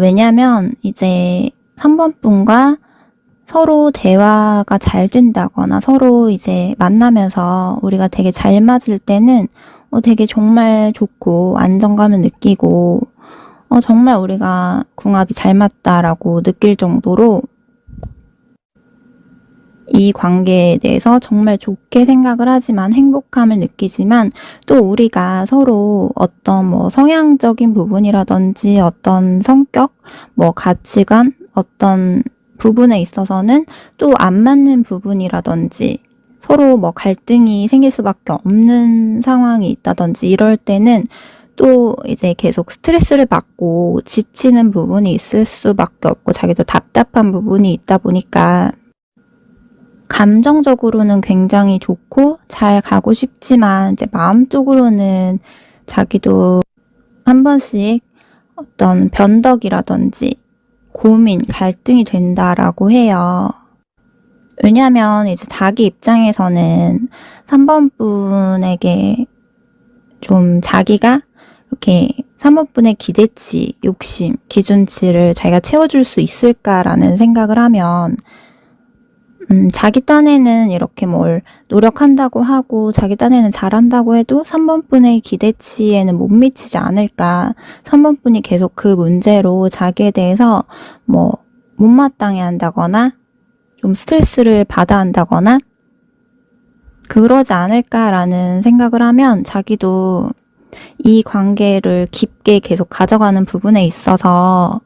왜냐면 이제 3번 분과 서로 대화가 잘 된다거나 서로 이제 만나면서 우리가 되게 잘 맞을 때는 되게 정말 좋고 안정감을 느끼고 정말 우리가 궁합이 잘 맞다라고 느낄 정도로 이 관계에 대해서 정말 좋게 생각을 하지만 행복함을 느끼지만, 또 우리가 서로 어떤 뭐 성향적인 부분이라든지 어떤 성격, 뭐 가치관, 어떤 부분에 있어서는 또 안 맞는 부분이라든지 서로 뭐 갈등이 생길 수밖에 없는 상황이 있다든지 이럴 때는 또 이제 계속 스트레스를 받고 지치는 부분이 있을 수밖에 없고 자기도 답답한 부분이 있다 보니까 감정적으로는 굉장히 좋고 잘 가고 싶지만 이제 마음적으로는 자기도 한 번씩 어떤 변덕이라든지 고민, 갈등이 된다라고 해요. 왜냐하면 이제 자기 입장에서는 3번 분에게 좀 자기가 이렇게 3번 분의 기대치, 욕심, 기준치를 자기가 채워줄 수 있을까라는 생각을 하면 자기 딴에는 이렇게 뭘 노력한다고 하고 자기 딴에는 잘한다고 해도 3번 분의 기대치에는 못 미치지 않을까. 3번 분이 계속 그 문제로 자기에 대해서 뭐 못마땅해 한다거나 좀 스트레스를 받아 한다거나 그러지 않을까라는 생각을 하면 자기도 이 관계를 깊게 계속 가져가는 부분에 있어서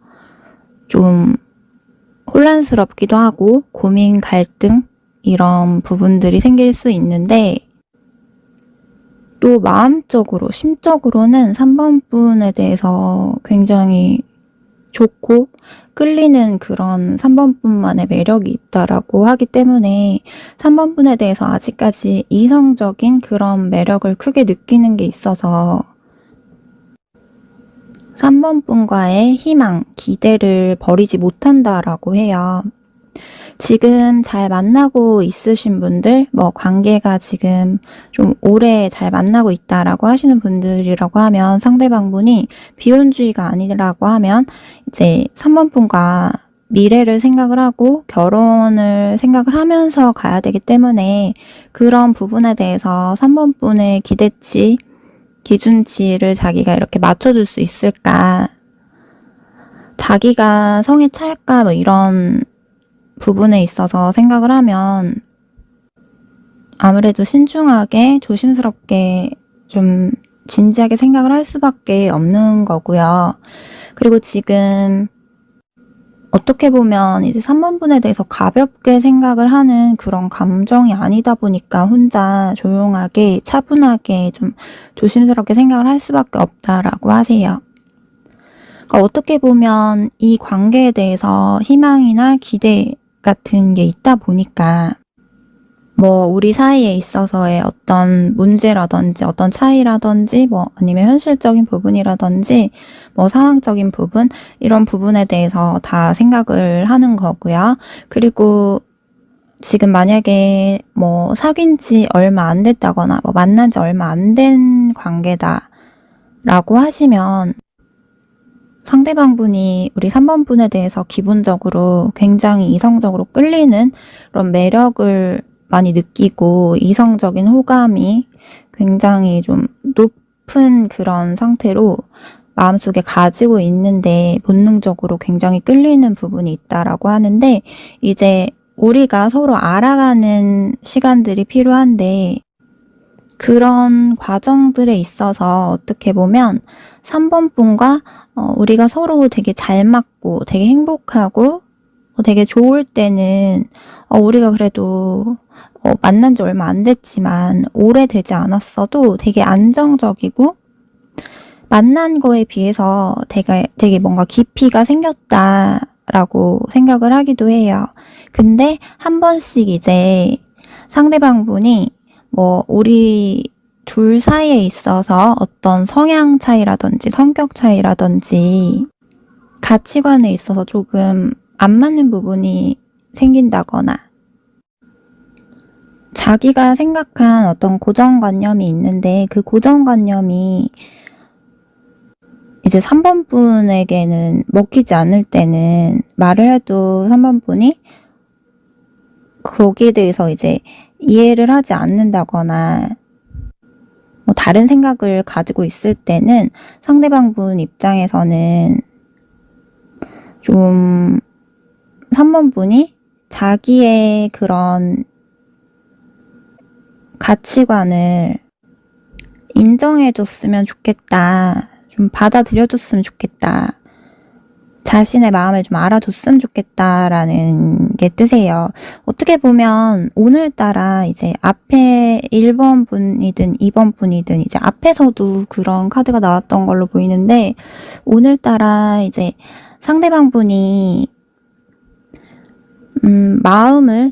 좀 혼란스럽기도 하고 고민, 갈등 이런 부분들이 생길 수 있는데 또 마음적으로, 심적으로는 3번 분에 대해서 굉장히 좋고 끌리는 그런 3번 분만의 매력이 있다라고 하기 때문에 3번 분에 대해서 아직까지 이성적인 그런 매력을 크게 느끼는 게 있어서 3번 분과의 희망, 기대를 버리지 못한다라고 해요. 지금 잘 만나고 있으신 분들, 뭐 관계가 지금 좀 오래 잘 만나고 있다라고 하시는 분들이라고 하면 상대방 분이 비혼주의가 아니라고 하면 이제 3번 분과 미래를 생각을 하고 결혼을 생각을 하면서 가야 되기 때문에 그런 부분에 대해서 3번 분의 기대치, 기준치를 자기가 이렇게 맞춰줄 수 있을까? 자기가 성에 찰까? 뭐 이런 부분에 있어서 생각을 하면 아무래도 신중하게 조심스럽게 좀 진지하게 생각을 할 수밖에 없는 거고요. 그리고 지금 어떻게 보면 이제 3번 분에 대해서 가볍게 생각을 하는 그런 감정이 아니다 보니까 혼자 조용하게 차분하게 좀 조심스럽게 생각을 할 수밖에 없다라고 하세요. 그러니까 어떻게 보면 이 관계에 대해서 희망이나 기대 같은 게 있다 보니까 뭐 우리 사이에 있어서의 어떤 문제라든지 어떤 차이라든지 뭐 아니면 현실적인 부분이라든지 뭐 상황적인 부분 이런 부분에 대해서 다 생각을 하는 거고요. 그리고 지금 만약에 뭐 사귄 지 얼마 안 됐다거나 뭐 만난 지 얼마 안 된 관계다라고 하시면 상대방 분이 우리 3번 분에 대해서 기본적으로 굉장히 이성적으로 끌리는 그런 매력을 많이 느끼고 이성적인 호감이 굉장히 좀 높은 그런 상태로 마음속에 가지고 있는데 본능적으로 굉장히 끌리는 부분이 있다라고 하는데 이제 우리가 서로 알아가는 시간들이 필요한데 그런 과정들에 있어서 어떻게 보면 3번 분과 우리가 서로 되게 잘 맞고 되게 행복하고 되게 좋을 때는 우리가 그래도 만난 지 얼마 안 됐지만 오래되지 않았어도 되게 안정적이고 만난 거에 비해서 되게 뭔가 깊이가 생겼다라고 생각을 하기도 해요. 근데 한 번씩 이제 상대방 분이 뭐 우리 둘 사이에 있어서 어떤 성향 차이라든지 성격 차이라든지 가치관에 있어서 조금 안 맞는 부분이 생긴다거나 자기가 생각한 어떤 고정관념이 있는데 그 고정관념이 이제 3번 분에게는 먹히지 않을 때는 말을 해도 3번 분이 거기에 대해서 이제 이해를 하지 않는다거나 뭐 다른 생각을 가지고 있을 때는 상대방 분 입장에서는 좀 3번 분이 자기의 그런 가치관을 인정해줬으면 좋겠다. 좀 받아들여줬으면 좋겠다. 자신의 마음을 좀 알아줬으면 좋겠다라는 게 뜻이에요. 어떻게 보면 오늘따라 이제 앞에 1번 분이든 2번 분이든 이제 앞에서도 그런 카드가 나왔던 걸로 보이는데 오늘따라 이제 상대방 분이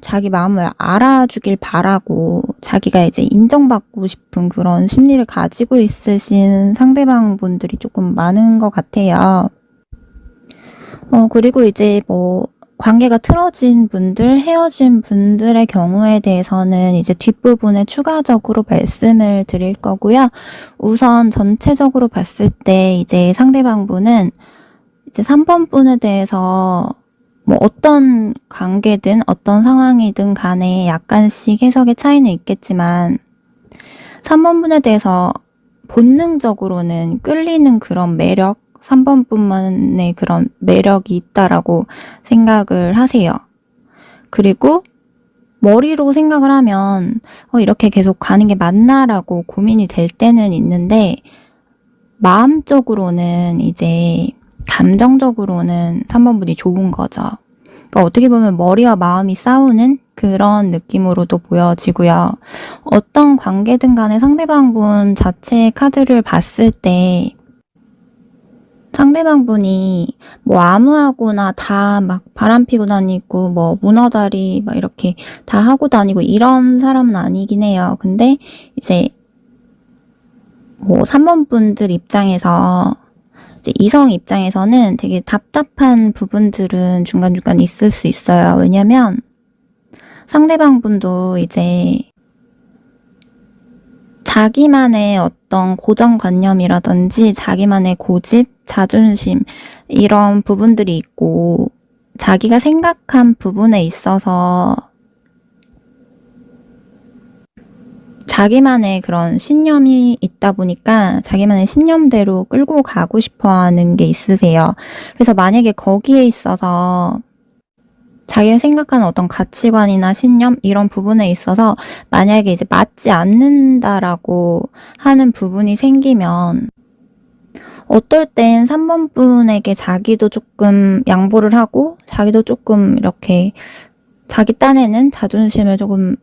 자기 마음을 알아주길 바라고 자기가 이제 인정받고 싶은 그런 심리를 가지고 있으신 상대방 분들이 조금 많은 것 같아요. 그리고 이제 뭐 관계가 틀어진 분들, 헤어진 분들의 경우에 대해서는 이제 뒷부분에 추가적으로 말씀을 드릴 거고요. 우선 전체적으로 봤을 때 이제 상대방 분은 이제 3번 분에 대해서 뭐 어떤 관계든 어떤 상황이든 간에 약간씩 해석의 차이는 있겠지만 3번분에 대해서 본능적으로는 끌리는 그런 매력, 3번분만의 그런 매력이 있다라고 생각을 하세요. 그리고 머리로 생각을 하면 이렇게 계속 가는 게 맞나라고 고민이 될 때는 있는데 마음적으로는 이제 감정적으로는 3번분이 좋은 거죠. 그러니까 어떻게 보면 머리와 마음이 싸우는 그런 느낌으로도 보여지고요. 어떤 관계든 간에 상대방분 자체의 카드를 봤을 때 상대방분이 뭐 아무하고나 다 막 바람피고 다니고 뭐 문어다리 막 이렇게 다 하고 다니고 이런 사람은 아니긴 해요. 근데 이제 뭐 3번분들 입장에서 이제 이성 입장에서는 되게 답답한 부분들은 중간중간 있을 수 있어요. 왜냐면 상대방분도 이제 자기만의 어떤 고정관념이라든지 자기만의 고집, 자존심 이런 부분들이 있고 자기가 생각한 부분에 있어서 자기만의 그런 신념이 있다 보니까 자기만의 신념대로 끌고 가고 싶어 하는 게 있으세요. 그래서 만약에 거기에 있어서 자기가 생각하는 어떤 가치관이나 신념 이런 부분에 있어서 만약에 이제 맞지 않는다라고 하는 부분이 생기면 어떨 땐 3번분에게 자기도 조금 양보를 하고 자기도 조금 이렇게 자기 딴에는 자존심을 조금은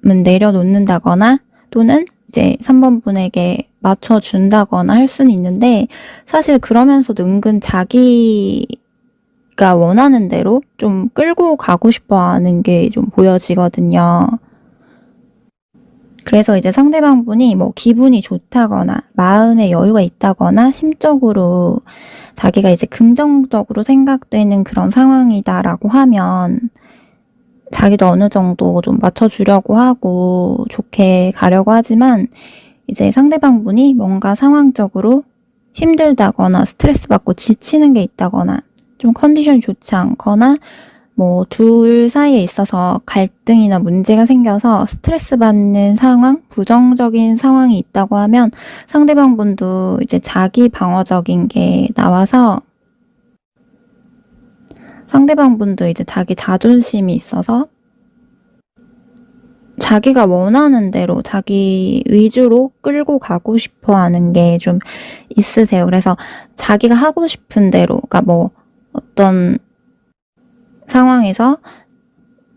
내려놓는다거나 또는 이제 3번분에게 맞춰준다거나 할 수는 있는데 사실 그러면서도 은근 자기가 원하는 대로 좀 끌고 가고 싶어 하는 게 좀 보여지거든요. 그래서 이제 상대방분이 뭐 기분이 좋다거나 마음에 여유가 있다거나 심적으로 자기가 이제 긍정적으로 생각되는 그런 상황이다라고 하면 자기도 어느 정도 좀 맞춰주려고 하고 좋게 가려고 하지만 이제 상대방분이 뭔가 상황적으로 힘들다거나 스트레스 받고 지치는 게 있다거나 좀 컨디션이 좋지 않거나 뭐 둘 사이에 있어서 갈등이나 문제가 생겨서 스트레스 받는 상황, 부정적인 상황이 있다고 하면 상대방분도 이제 자기 방어적인 게 나와서 상대방분도 이제 자기 자존심이 있어서 자기가 원하는 대로 자기 위주로 끌고 가고 싶어 하는 게 좀 있으세요. 그래서 자기가 하고 싶은 대로, 그러니까 뭐 어떤 상황에서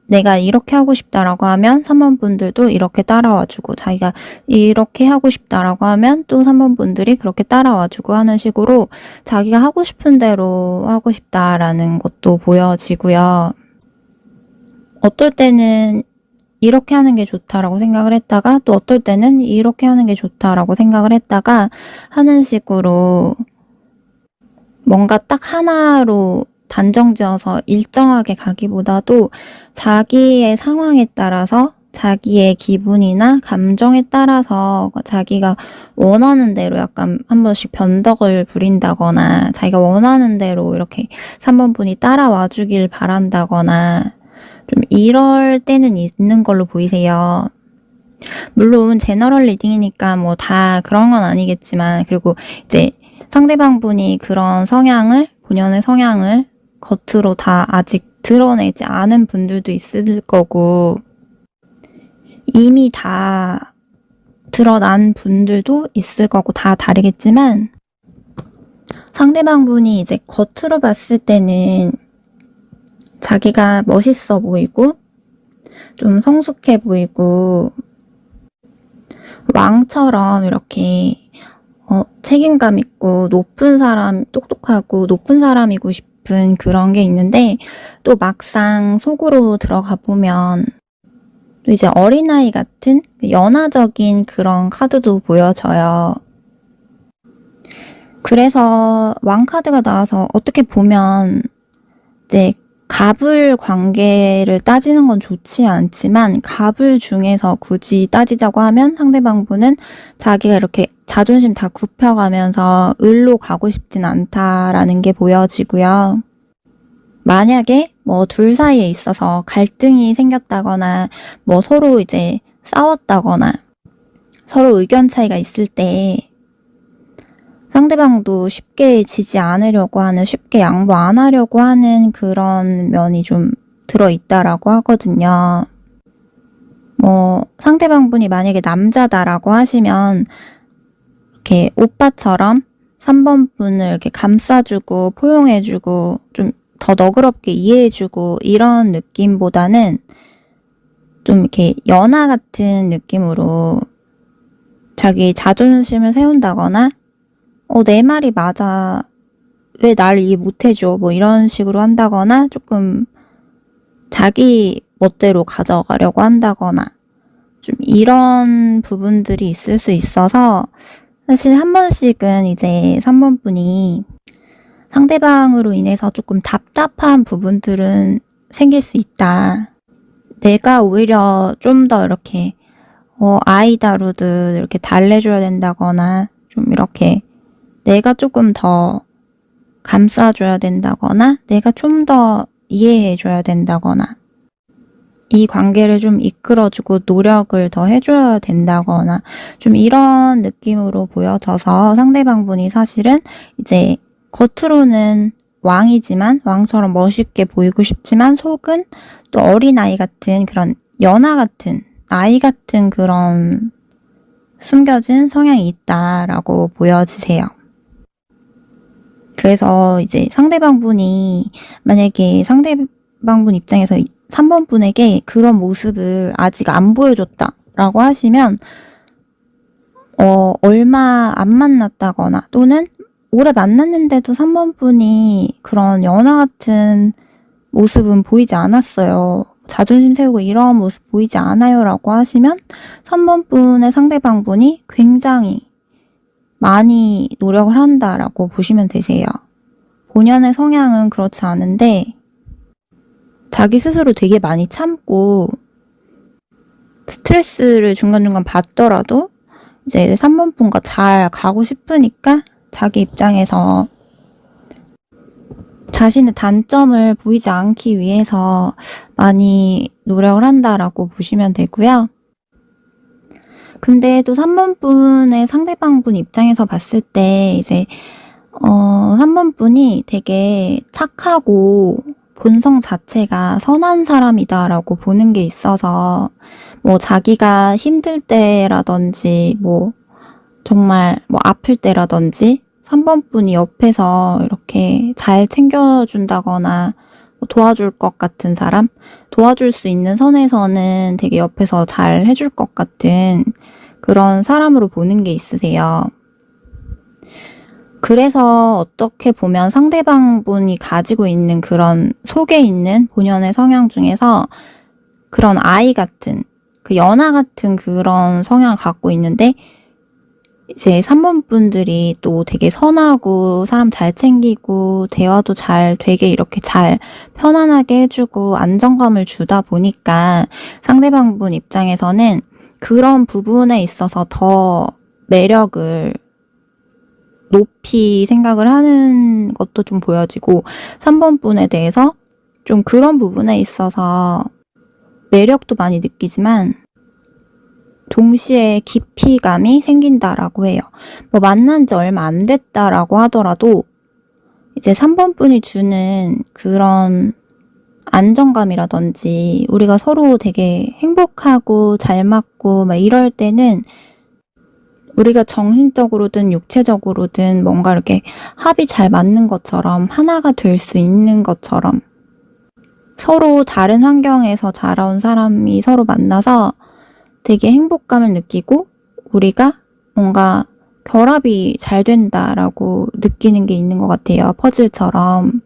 내가 이렇게 하고 싶다라고 하면 3번분들도 이렇게 따라와주고 자기가 이렇게 하고 싶다라고 하면 또 3번분들이 그렇게 따라와주고 하는 식으로 자기가 하고 싶은 대로 하고 싶다라는 것도 보여지고요. 어떨 때는 이렇게 하는 게 좋다라고 생각을 했다가 또 어떨 때는 이렇게 하는 게 좋다라고 생각을 했다가 하는 식으로 뭔가 딱 하나로 단정지어서 일정하게 가기보다도 자기의 상황에 따라서 자기의 기분이나 감정에 따라서 자기가 원하는 대로 약간 한 번씩 변덕을 부린다거나 자기가 원하는 대로 이렇게 3번분이 따라와 주길 바란다거나 좀 이럴 때는 있는 걸로 보이세요. 물론 제너럴 리딩이니까 뭐 다 그런 건 아니겠지만 그리고 이제 상대방분이 그런 성향을 본연의 성향을 겉으로 다 아직 드러내지 않은 분들도 있을 거고 이미 다 드러난 분들도 있을 거고 다 다르겠지만 상대방분이 이제 겉으로 봤을 때는 자기가 멋있어 보이고 좀 성숙해 보이고 왕처럼 이렇게 책임감 있고 높은 사람, 똑똑하고 높은 사람이고 싶은 그런 게 있는데 또 막상 속으로 들어가 보면 또 이제 어린아이 같은 연하적인 그런 카드도 보여져요. 그래서 왕카드가 나와서 어떻게 보면 이제 갑을 관계를 따지는 건 좋지 않지만 갑을 중에서 굳이 따지자고 하면 상대방분은 자기가 이렇게 자존심 다 굽혀가면서 을로 가고 싶진 않다라는 게 보여지고요. 만약에 뭐 둘 사이에 있어서 갈등이 생겼다거나 뭐 서로 이제 싸웠다거나 서로 의견 차이가 있을 때 상대방도 쉽게 지지 않으려고 하는, 쉽게 양보 안 하려고 하는 그런 면이 좀 들어있다라고 하거든요. 뭐 상대방분이 만약에 남자다라고 하시면 이렇게 오빠처럼 3번 분을 이렇게 감싸주고 포용해주고 좀 더 너그럽게 이해해주고 이런 느낌보다는 좀 이렇게 연하 같은 느낌으로 자기 자존심을 세운다거나 내 말이 맞아, 왜 나를 이해 못해줘, 뭐 이런 식으로 한다거나 조금 자기 멋대로 가져가려고 한다거나 좀 이런 부분들이 있을 수 있어서 사실 한 번씩은 이제 3번 분이 상대방으로 인해서 조금 답답한 부분들은 생길 수 있다. 내가 오히려 좀 더 이렇게 아이 다루듯 이렇게 달래줘야 된다거나 좀 이렇게 내가 조금 더 감싸줘야 된다거나 내가 좀 더 이해해줘야 된다거나 이 관계를 좀 이끌어주고 노력을 더 해줘야 된다거나 좀 이런 느낌으로 보여져서 상대방분이 사실은 이제 겉으로는 왕이지만 왕처럼 멋있게 보이고 싶지만 속은 또 어린아이 같은 그런 연하 같은 아이 같은 그런 숨겨진 성향이 있다라고 보여지세요. 그래서 이제 상대방분이 만약에 상대방분 입장에서 3번 분에게 그런 모습을 아직 안 보여줬다라고 하시면 얼마 안 만났다거나 또는 오래 만났는데도 3번 분이 그런 연하 같은 모습은 보이지 않았어요. 자존심 세우고 이런 모습 보이지 않아요 라고 하시면 3번 분의 상대방분이 굉장히 많이 노력을 한다라고 보시면 되세요. 본연의 성향은 그렇지 않은데 자기 스스로 되게 많이 참고 스트레스를 중간중간 받더라도 이제 3번 분과 잘 가고 싶으니까 자기 입장에서 자신의 단점을 보이지 않기 위해서 많이 노력을 한다라고 보시면 되고요. 근데 또 3번 분의 상대방 분 입장에서 봤을 때 이제 3번 분이 되게 착하고 본성 자체가 선한 사람이다라고 보는 게 있어서 뭐 자기가 힘들 때라든지 뭐 정말 뭐 아플 때라든지 3번 분이 옆에서 이렇게 잘 챙겨준다거나 도와줄 것 같은 사람, 도와줄 수 있는 선에서는 되게 옆에서 잘 해줄 것 같은 그런 사람으로 보는 게 있으세요. 그래서 어떻게 보면 상대방 분이 가지고 있는 그런 속에 있는 본연의 성향 중에서 그런 아이 같은, 그 연하 같은 그런 성향을 갖고 있는데 이제 3번 분들이 또 되게 선하고 사람 잘 챙기고 대화도 잘 되게 이렇게 잘 편안하게 해주고 안정감을 주다 보니까 상대방 분 입장에서는 그런 부분에 있어서 더 매력을 높이 생각을 하는 것도 좀 보여지고 3번 분에 대해서 좀 그런 부분에 있어서 매력도 많이 느끼지만 동시에 깊이감이 생긴다라고 해요. 뭐 만난 지 얼마 안 됐다라고 하더라도 이제 3번 분이 주는 그런 안정감이라든지 우리가 서로 되게 행복하고 잘 맞고 막 이럴 때는 우리가 정신적으로든 육체적으로든 뭔가 이렇게 합이 잘 맞는 것처럼 하나가 될 수 있는 것처럼 서로 다른 환경에서 자라온 사람이 서로 만나서 되게 행복감을 느끼고 우리가 뭔가 결합이 잘 된다라고 느끼는 게 있는 것 같아요. 퍼즐처럼.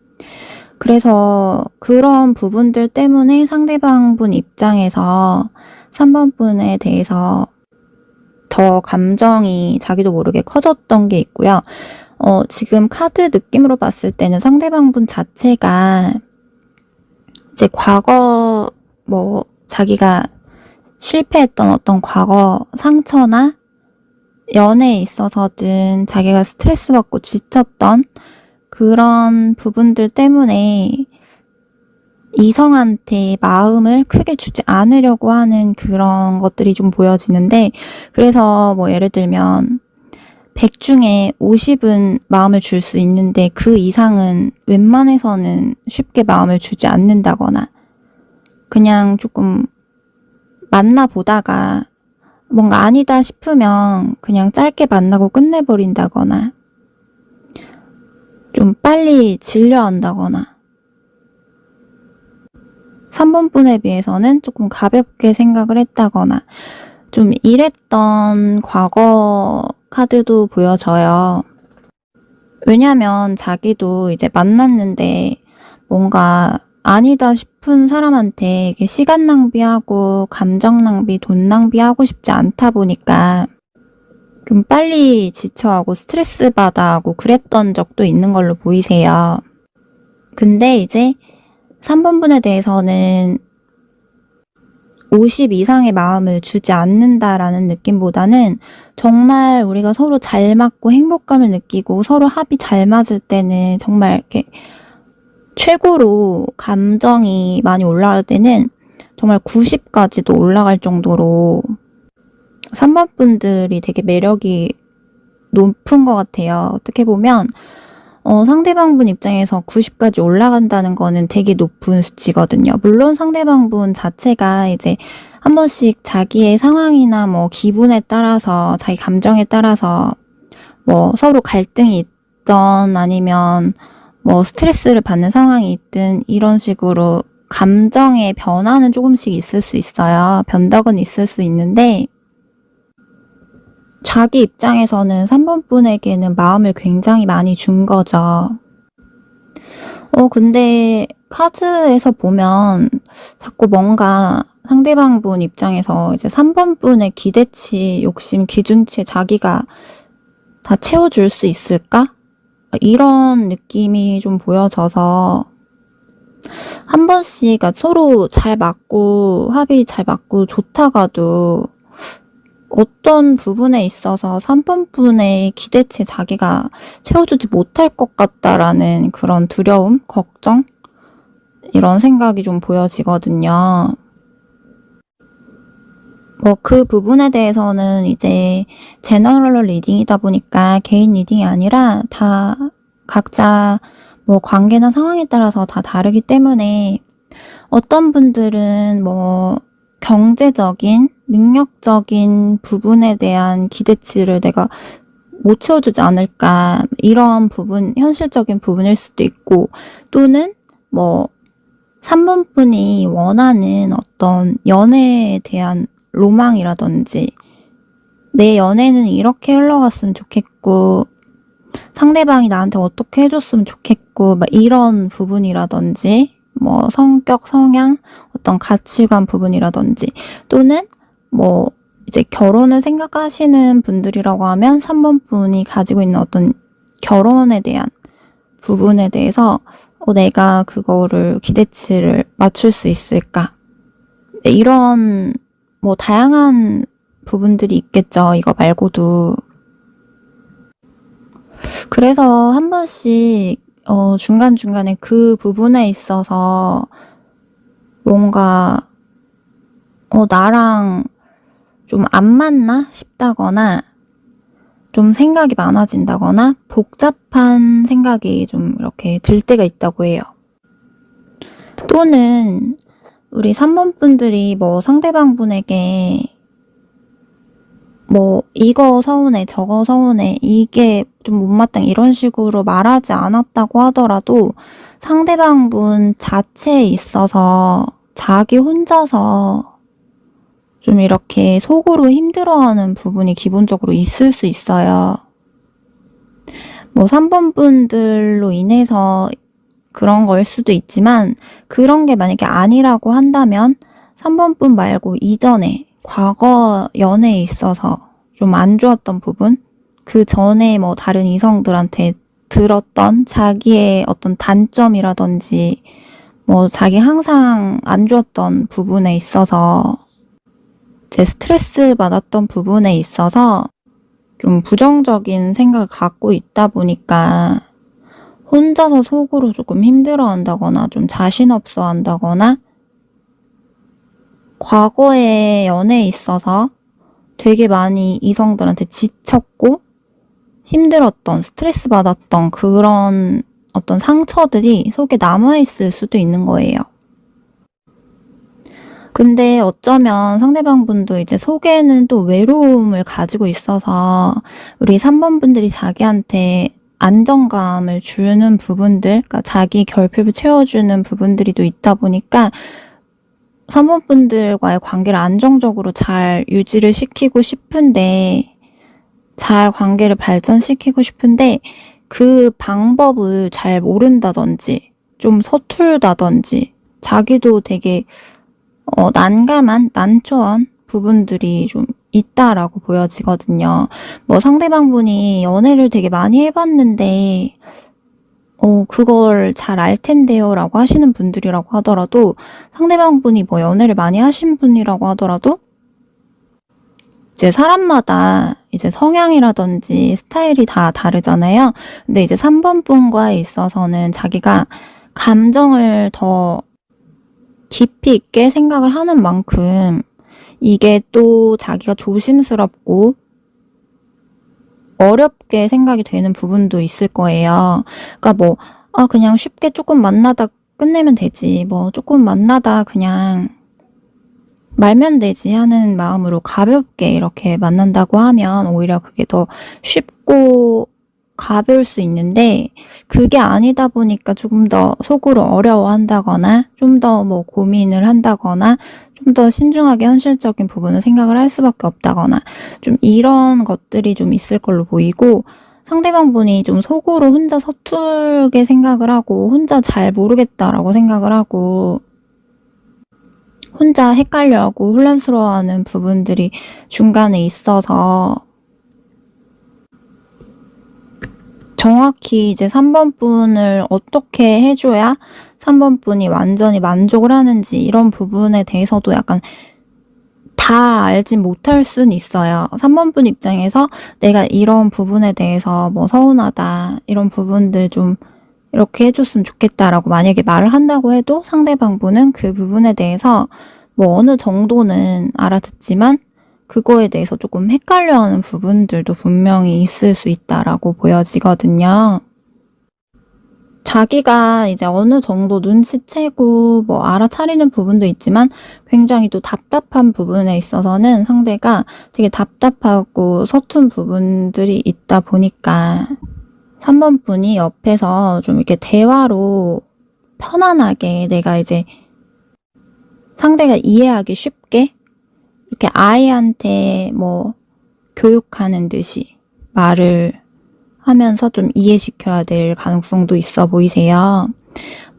그래서 그런 부분들 때문에 상대방 분 입장에서 3번 분에 대해서 더 감정이 자기도 모르게 커졌던 게 있고요. 지금 카드 느낌으로 봤을 때는 상대방 분 자체가 이제 과거 뭐 자기가 실패했던 어떤 과거 상처나 연애에 있어서든 자기가 스트레스 받고 지쳤던 그런 부분들 때문에 이성한테 마음을 크게 주지 않으려고 하는 그런 것들이 좀 보여지는데, 그래서 뭐 예를 들면 100 중에 50은 마음을 줄 수 있는데 그 이상은 웬만해서는 쉽게 마음을 주지 않는다거나, 그냥 조금 만나보다가 뭔가 아니다 싶으면 그냥 짧게 만나고 끝내버린다거나, 좀 빨리 질려한다거나, 3번 분에 비해서는 조금 가볍게 생각을 했다거나, 좀 이랬던 과거 카드도 보여져요. 왜냐면 자기도 이제 만났는데 뭔가 아니다 싶은 사람한테 시간 낭비하고 감정 낭비, 돈 낭비하고 싶지 않다 보니까 좀 빨리 지쳐하고 스트레스 받아하고 그랬던 적도 있는 걸로 보이세요. 근데 이제 3번 분에 대해서는 50 이상의 마음을 주지 않는다라는 느낌보다는 정말 우리가 서로 잘 맞고 행복감을 느끼고 서로 합이 잘 맞을 때는 정말 이렇게 최고로 감정이 많이 올라갈 때는 정말 90까지도 올라갈 정도로 3번 분들이 되게 매력이 높은 것 같아요. 어떻게 보면 상대방분 입장에서 90까지 올라간다는 거는 되게 높은 수치거든요. 물론 상대방분 자체가 이제 한 번씩 자기의 상황이나 뭐 기분에 따라서, 자기 감정에 따라서 뭐 서로 갈등이 있던 아니면 뭐 스트레스를 받는 상황이 있든 이런 식으로 감정의 변화는 조금씩 있을 수 있어요. 변덕은 있을 수 있는데, 자기 입장에서는 3번 분에게는 마음을 굉장히 많이 준 거죠. 근데 카드에서 보면 자꾸 뭔가 상대방 분 입장에서 이제 3번 분의 기대치, 욕심, 기준치에 자기가 다 채워줄 수 있을까? 이런 느낌이 좀 보여져서 한 번씩 서로 잘 맞고 합이 잘 맞고 좋다가도 어떤 부분에 있어서 3번 분의 기대치에 자기가 채워주지 못할 것 같다라는 그런 두려움, 걱정, 이런 생각이 좀 보여지거든요. 뭐 그 부분에 대해서는 이제 제너럴 리딩이다 보니까 개인 리딩이 아니라 다 각자 뭐 관계나 상황에 따라서 다 다르기 때문에, 어떤 분들은 뭐 경제적인, 능력적인 부분에 대한 기대치를 내가 못 채워주지 않을까, 이런 부분, 현실적인 부분일 수도 있고, 또는 뭐 3번 분이 원하는 어떤 연애에 대한 로망이라든지, 내 연애는 이렇게 흘러갔으면 좋겠고 상대방이 나한테 어떻게 해줬으면 좋겠고 막 이런 부분이라든지, 뭐 성격, 성향, 어떤 가치관 부분이라든지, 또는 뭐 이제 결혼을 생각하시는 분들이라고 하면 3번 분이 가지고 있는 어떤 결혼에 대한 부분에 대해서 내가 그거를 기대치를 맞출 수 있을까, 이런 뭐 다양한 부분들이 있겠죠. 이거 말고도. 그래서 한 번씩 중간중간에 그 부분에 있어서 뭔가 나랑 좀 안 맞나 싶다거나, 좀 생각이 많아진다거나 복잡한 생각이 좀 이렇게 들 때가 있다고 해요. 또는 우리 3번 분들이 뭐 상대방 분에게 뭐 이거 서운해, 저거 서운해, 이게 좀 못마땅, 이런 식으로 말하지 않았다고 하더라도 상대방 분 자체에 있어서 자기 혼자서 좀 이렇게 속으로 힘들어하는 부분이 기본적으로 있을 수 있어요. 뭐 3번 분들로 인해서 그런 거일 수도 있지만, 그런 게 만약에 아니라고 한다면 3번 분 말고 이전에 과거 연애에 있어서 좀 안 좋았던 부분, 그 전에 뭐 다른 이성들한테 들었던 자기의 어떤 단점이라든지, 뭐 자기 항상 안 좋았던 부분에 있어서 이제 스트레스 받았던 부분에 있어서 좀 부정적인 생각을 갖고 있다 보니까 혼자서 속으로 조금 힘들어한다거나 좀 자신 없어 한다거나 과거의 연애에 있어서 되게 많이 이성들한테 지쳤고 힘들었던, 스트레스 받았던 그런 어떤 상처들이 속에 남아있을 수도 있는 거예요. 근데 어쩌면 상대방분도 이제 속에는 또 외로움을 가지고 있어서 우리 3번 분들이 자기한테 안정감을 주는 부분들, 그러니까 자기 결핍을 채워주는 부분들이 또 있다 보니까 3번 분들과의 관계를 안정적으로 잘 유지를 시키고 싶은데, 잘 관계를 발전시키고 싶은데 그 방법을 잘 모른다든지 좀 서툴다든지 자기도 되게 난감한, 난처한 부분들이 좀 있다라고 보여지거든요. 뭐 상대방분이 연애를 되게 많이 해봤는데 그걸 잘 알 텐데요 라고 하시는 분들이라고 하더라도, 상대방분이 뭐 연애를 많이 하신 분이라고 하더라도 이제 사람마다 이제 성향이라든지 스타일이 다 다르잖아요. 근데 이제 3번 분과에 있어서는 자기가 감정을 더 깊이 있게 생각을 하는 만큼 이게 또 자기가 조심스럽고 어렵게 생각이 되는 부분도 있을 거예요. 그러니까 뭐 그냥 쉽게 조금 만나다 끝내면 되지, 뭐 조금 만나다 그냥 말면 되지 하는 마음으로 가볍게 이렇게 만난다고 하면 오히려 그게 더 쉽고 가벼울 수 있는데, 그게 아니다 보니까 조금 더 속으로 어려워한다거나 좀 더 뭐 고민을 한다거나 좀 더 신중하게 현실적인 부분을 생각을 할 수밖에 없다거나 좀 이런 것들이 좀 있을 걸로 보이고, 상대방분이 좀 속으로 혼자 서툴게 생각을 하고 혼자 잘 모르겠다라고 생각을 하고 혼자 헷갈려하고 혼란스러워하는 부분들이 중간에 있어서, 정확히 이제 3번 분을 어떻게 해줘야 3번 분이 완전히 만족을 하는지 이런 부분에 대해서도 약간 다 알진 못할 순 있어요. 3번 분 입장에서 내가 이런 부분에 대해서 뭐 서운하다, 이런 부분들 좀 이렇게 해줬으면 좋겠다라고 만약에 말을 한다고 해도 상대방 분은 그 부분에 대해서 뭐 어느 정도는 알아듣지만 그거에 대해서 조금 헷갈려하는 부분들도 분명히 있을 수 있다라고 보여지거든요. 자기가 이제 어느 정도 눈치채고 뭐 알아차리는 부분도 있지만 굉장히 또 답답한 부분에 있어서는 상대가 되게 답답하고 서툰 부분들이 있다 보니까 3번 분이 옆에서 좀 이렇게 대화로 편안하게, 내가 이제 상대가 이해하기 쉽게 이렇게 아이한테 뭐 교육하는 듯이 말을 하면서 좀 이해시켜야 될 가능성도 있어 보이세요.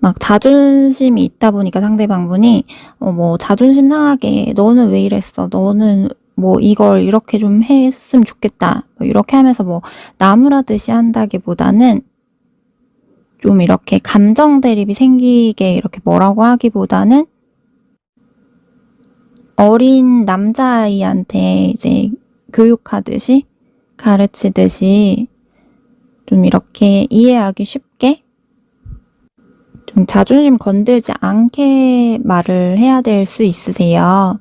막 자존심이 있다 보니까 상대방분이 뭐 자존심 상하게 너는 왜 이랬어, 너는 뭐 이걸 이렇게 좀 했으면 좋겠다, 뭐 이렇게 하면서 뭐 나무라듯이 한다기보다는 좀 이렇게 감정 대립이 생기게 이렇게 뭐라고 하기보다는 어린 남자아이한테 이제 교육하듯이 가르치듯이 좀 이렇게 이해하기 쉽게 좀 자존심 건들지 않게 말을 해야 될 수 있으세요.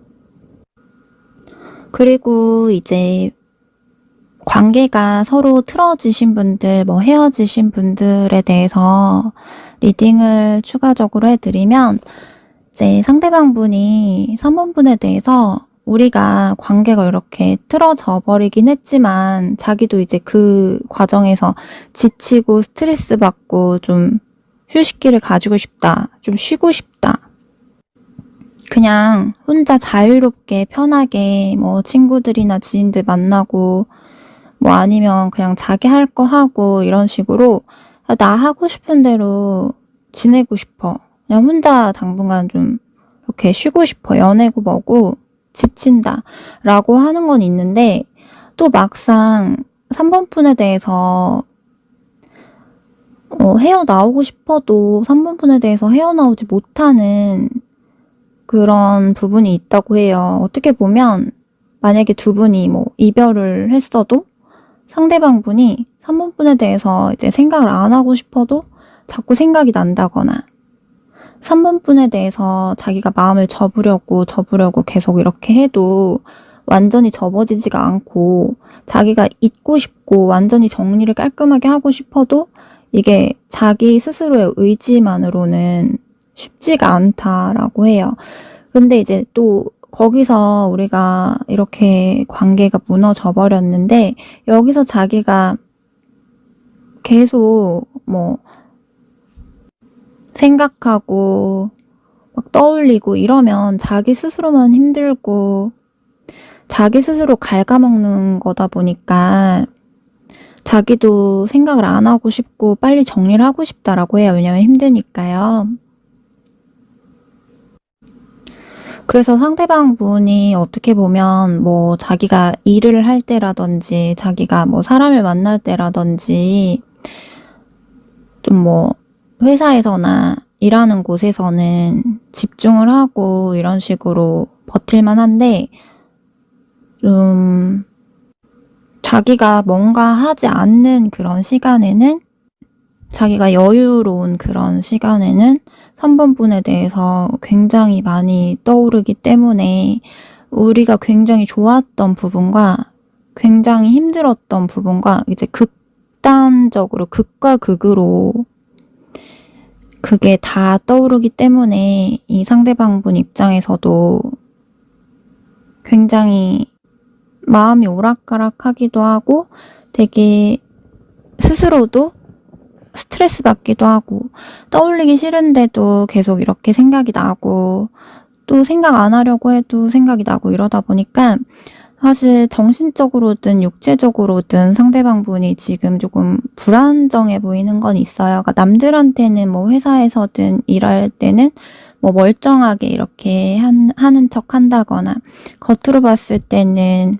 그리고 이제 관계가 서로 틀어지신 분들, 뭐 헤어지신 분들에 대해서 리딩을 추가적으로 해드리면, 이제 상대방 분이 3번 분에 대해서 우리가 관계가 이렇게 틀어져 버리긴 했지만 자기도 이제 그 과정에서 지치고 스트레스 받고 좀 휴식기를 가지고 싶다, 좀 쉬고 싶다, 그냥 혼자 자유롭게 편하게 뭐 친구들이나 지인들 만나고 뭐 아니면 그냥 자기 할 거 하고 이런 식으로 나 하고 싶은 대로 지내고 싶어, 그냥 혼자 당분간 좀 이렇게 쉬고 싶어, 연애고 뭐고 지친다 라고 하는 건 있는데, 또 막상 3번 분에 대해서 헤어나오고 싶어도 3번 분에 대해서 헤어나오지 못하는 그런 부분이 있다고 해요. 어떻게 보면 만약에 두 분이 뭐 이별을 했어도 상대방 분이 3번 분에 대해서 이제 생각을 안 하고 싶어도 자꾸 생각이 난다거나 3번 분에 대해서 자기가 마음을 접으려고 계속 이렇게 해도 완전히 접어지지가 않고 자기가 잊고 싶고 완전히 정리를 깔끔하게 하고 싶어도 이게 자기 스스로의 의지만으로는 쉽지가 않다라고 해요. 근데 이제 또 거기서 우리가 이렇게 관계가 무너져 버렸는데 여기서 자기가 계속 뭐 생각하고 막 떠올리고 이러면 자기 스스로만 힘들고 자기 스스로 갉아먹는 거다 보니까 자기도 생각을 안 하고 싶고 빨리 정리를 하고 싶다라고 해요. 왜냐면 힘드니까요. 그래서 상대방 분이 어떻게 보면 뭐 자기가 일을 할 때라든지 자기가 뭐 사람을 만날 때라든지 좀 뭐 회사에서나 일하는 곳에서는 집중을 하고 이런 식으로 버틸만 한데 좀 자기가 뭔가 하지 않는 그런 시간에는 자기가 여유로운 그런 시간에는 3번 분에 대해서 굉장히 많이 떠오르기 때문에 우리가 굉장히 좋았던 부분과 굉장히 힘들었던 부분과 이제 극단적으로 극과 극으로 그게 다 떠오르기 때문에 이 상대방 분 입장에서도 굉장히 마음이 오락가락하기도 하고 되게 스스로도 스트레스 받기도 하고 떠올리기 싫은데도 계속 이렇게 생각이 나고 또 생각 안 하려고 해도 생각이 나고 이러다 보니까 사실 정신적으로든 육체적으로든 상대방 분이 지금 조금 불안정해 보이는 건 있어요. 그러니까 남들한테는 뭐 회사에서든 일할 때는 뭐 멀쩡하게 이렇게 하는 척 한다거나 겉으로 봤을 때는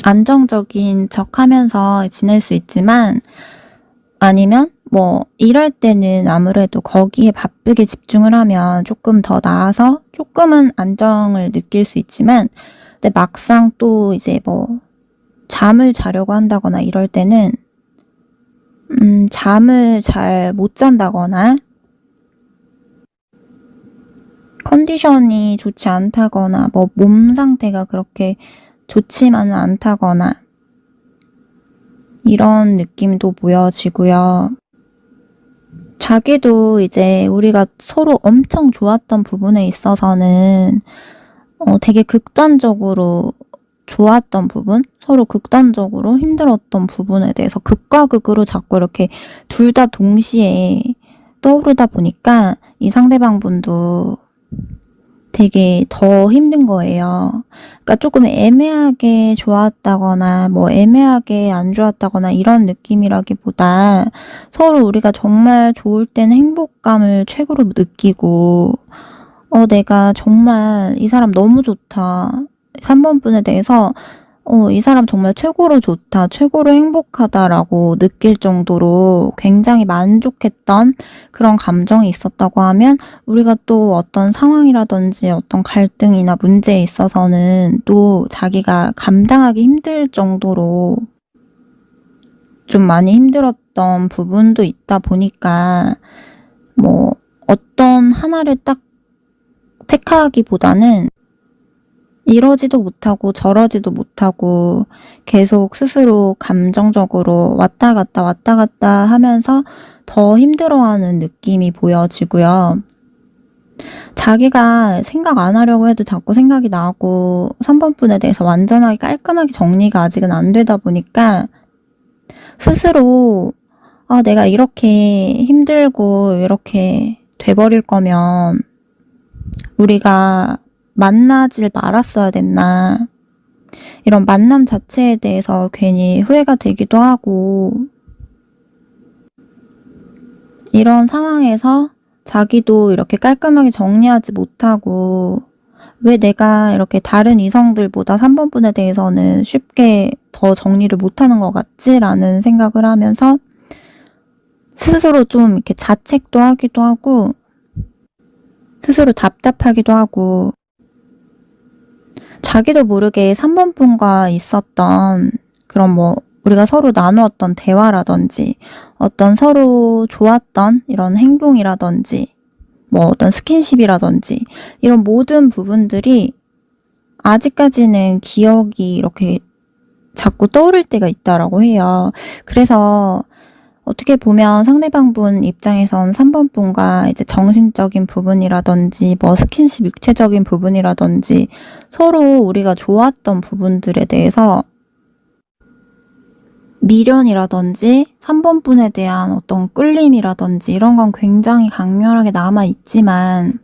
안정적인 척 하면서 지낼 수 있지만 아니면 뭐 일할 때는 아무래도 거기에 바쁘게 집중을 하면 조금 더 나아서 조금은 안정을 느낄 수 있지만 근데 막상 또 이제 뭐 잠을 자려고 한다거나 이럴 때는 잠을 잘 못 잔다거나 컨디션이 좋지 않다거나 뭐 몸 상태가 그렇게 좋지만은 않다거나 이런 느낌도 보여지고요. 자기도 이제 우리가 서로 엄청 좋았던 부분에 있어서는 되게 극단적으로 좋았던 부분, 서로 극단적으로 힘들었던 부분에 대해서 극과 극으로 자꾸 이렇게 둘 다 동시에 떠오르다 보니까 이 상대방 분도 되게 더 힘든 거예요. 그러니까 조금 애매하게 좋았다거나 뭐 애매하게 안 좋았다거나 이런 느낌이라기보다 서로 우리가 정말 좋을 때는 행복감을 최고로 느끼고 내가 정말 이 사람 너무 좋다. 3번 분에 대해서 이 사람 정말 최고로 좋다, 최고로 행복하다라고 느낄 정도로 굉장히 만족했던 그런 감정이 있었다고 하면 우리가 또 어떤 상황이라든지 어떤 갈등이나 문제에 있어서는 또 자기가 감당하기 힘들 정도로 좀 많이 힘들었던 부분도 있다 보니까 뭐 어떤 하나를 딱 택하기보다는 이러지도 못하고 저러지도 못하고 계속 스스로 감정적으로 왔다 갔다 하면서 더 힘들어하는 느낌이 보여지고요. 자기가 생각 안 하려고 해도 자꾸 생각이 나고 3번 분에 대해서 완전하게 깔끔하게 정리가 아직은 안 되다 보니까 스스로 내가 이렇게 힘들고 이렇게 돼버릴 거면 우리가 만나질 말았어야 됐나. 이런 만남 자체에 대해서 괜히 후회가 되기도 하고 이런 상황에서 자기도 이렇게 깔끔하게 정리하지 못하고 왜 내가 이렇게 다른 이성들보다 3번 분에 대해서는 쉽게 더 정리를 못하는 것 같지? 라는 생각을 하면서 스스로 좀 이렇게 자책도 하기도 하고 스스로 답답하기도 하고 자기도 모르게 3번 분과 있었던 그런 뭐 우리가 서로 나누었던 대화라든지 어떤 서로 좋았던 이런 행동이라든지 뭐 어떤 스킨십이라든지 이런 모든 부분들이 아직까지는 기억이 이렇게 자꾸 떠오를 때가 있다라고 해요. 그래서 어떻게 보면 상대방분 입장에선 3번 분과 이제 정신적인 부분이라든지 뭐 스킨십 육체적인 부분이라든지 서로 우리가 좋았던 부분들에 대해서 미련이라든지 3번 분에 대한 어떤 끌림이라든지 이런 건 굉장히 강렬하게 남아있지만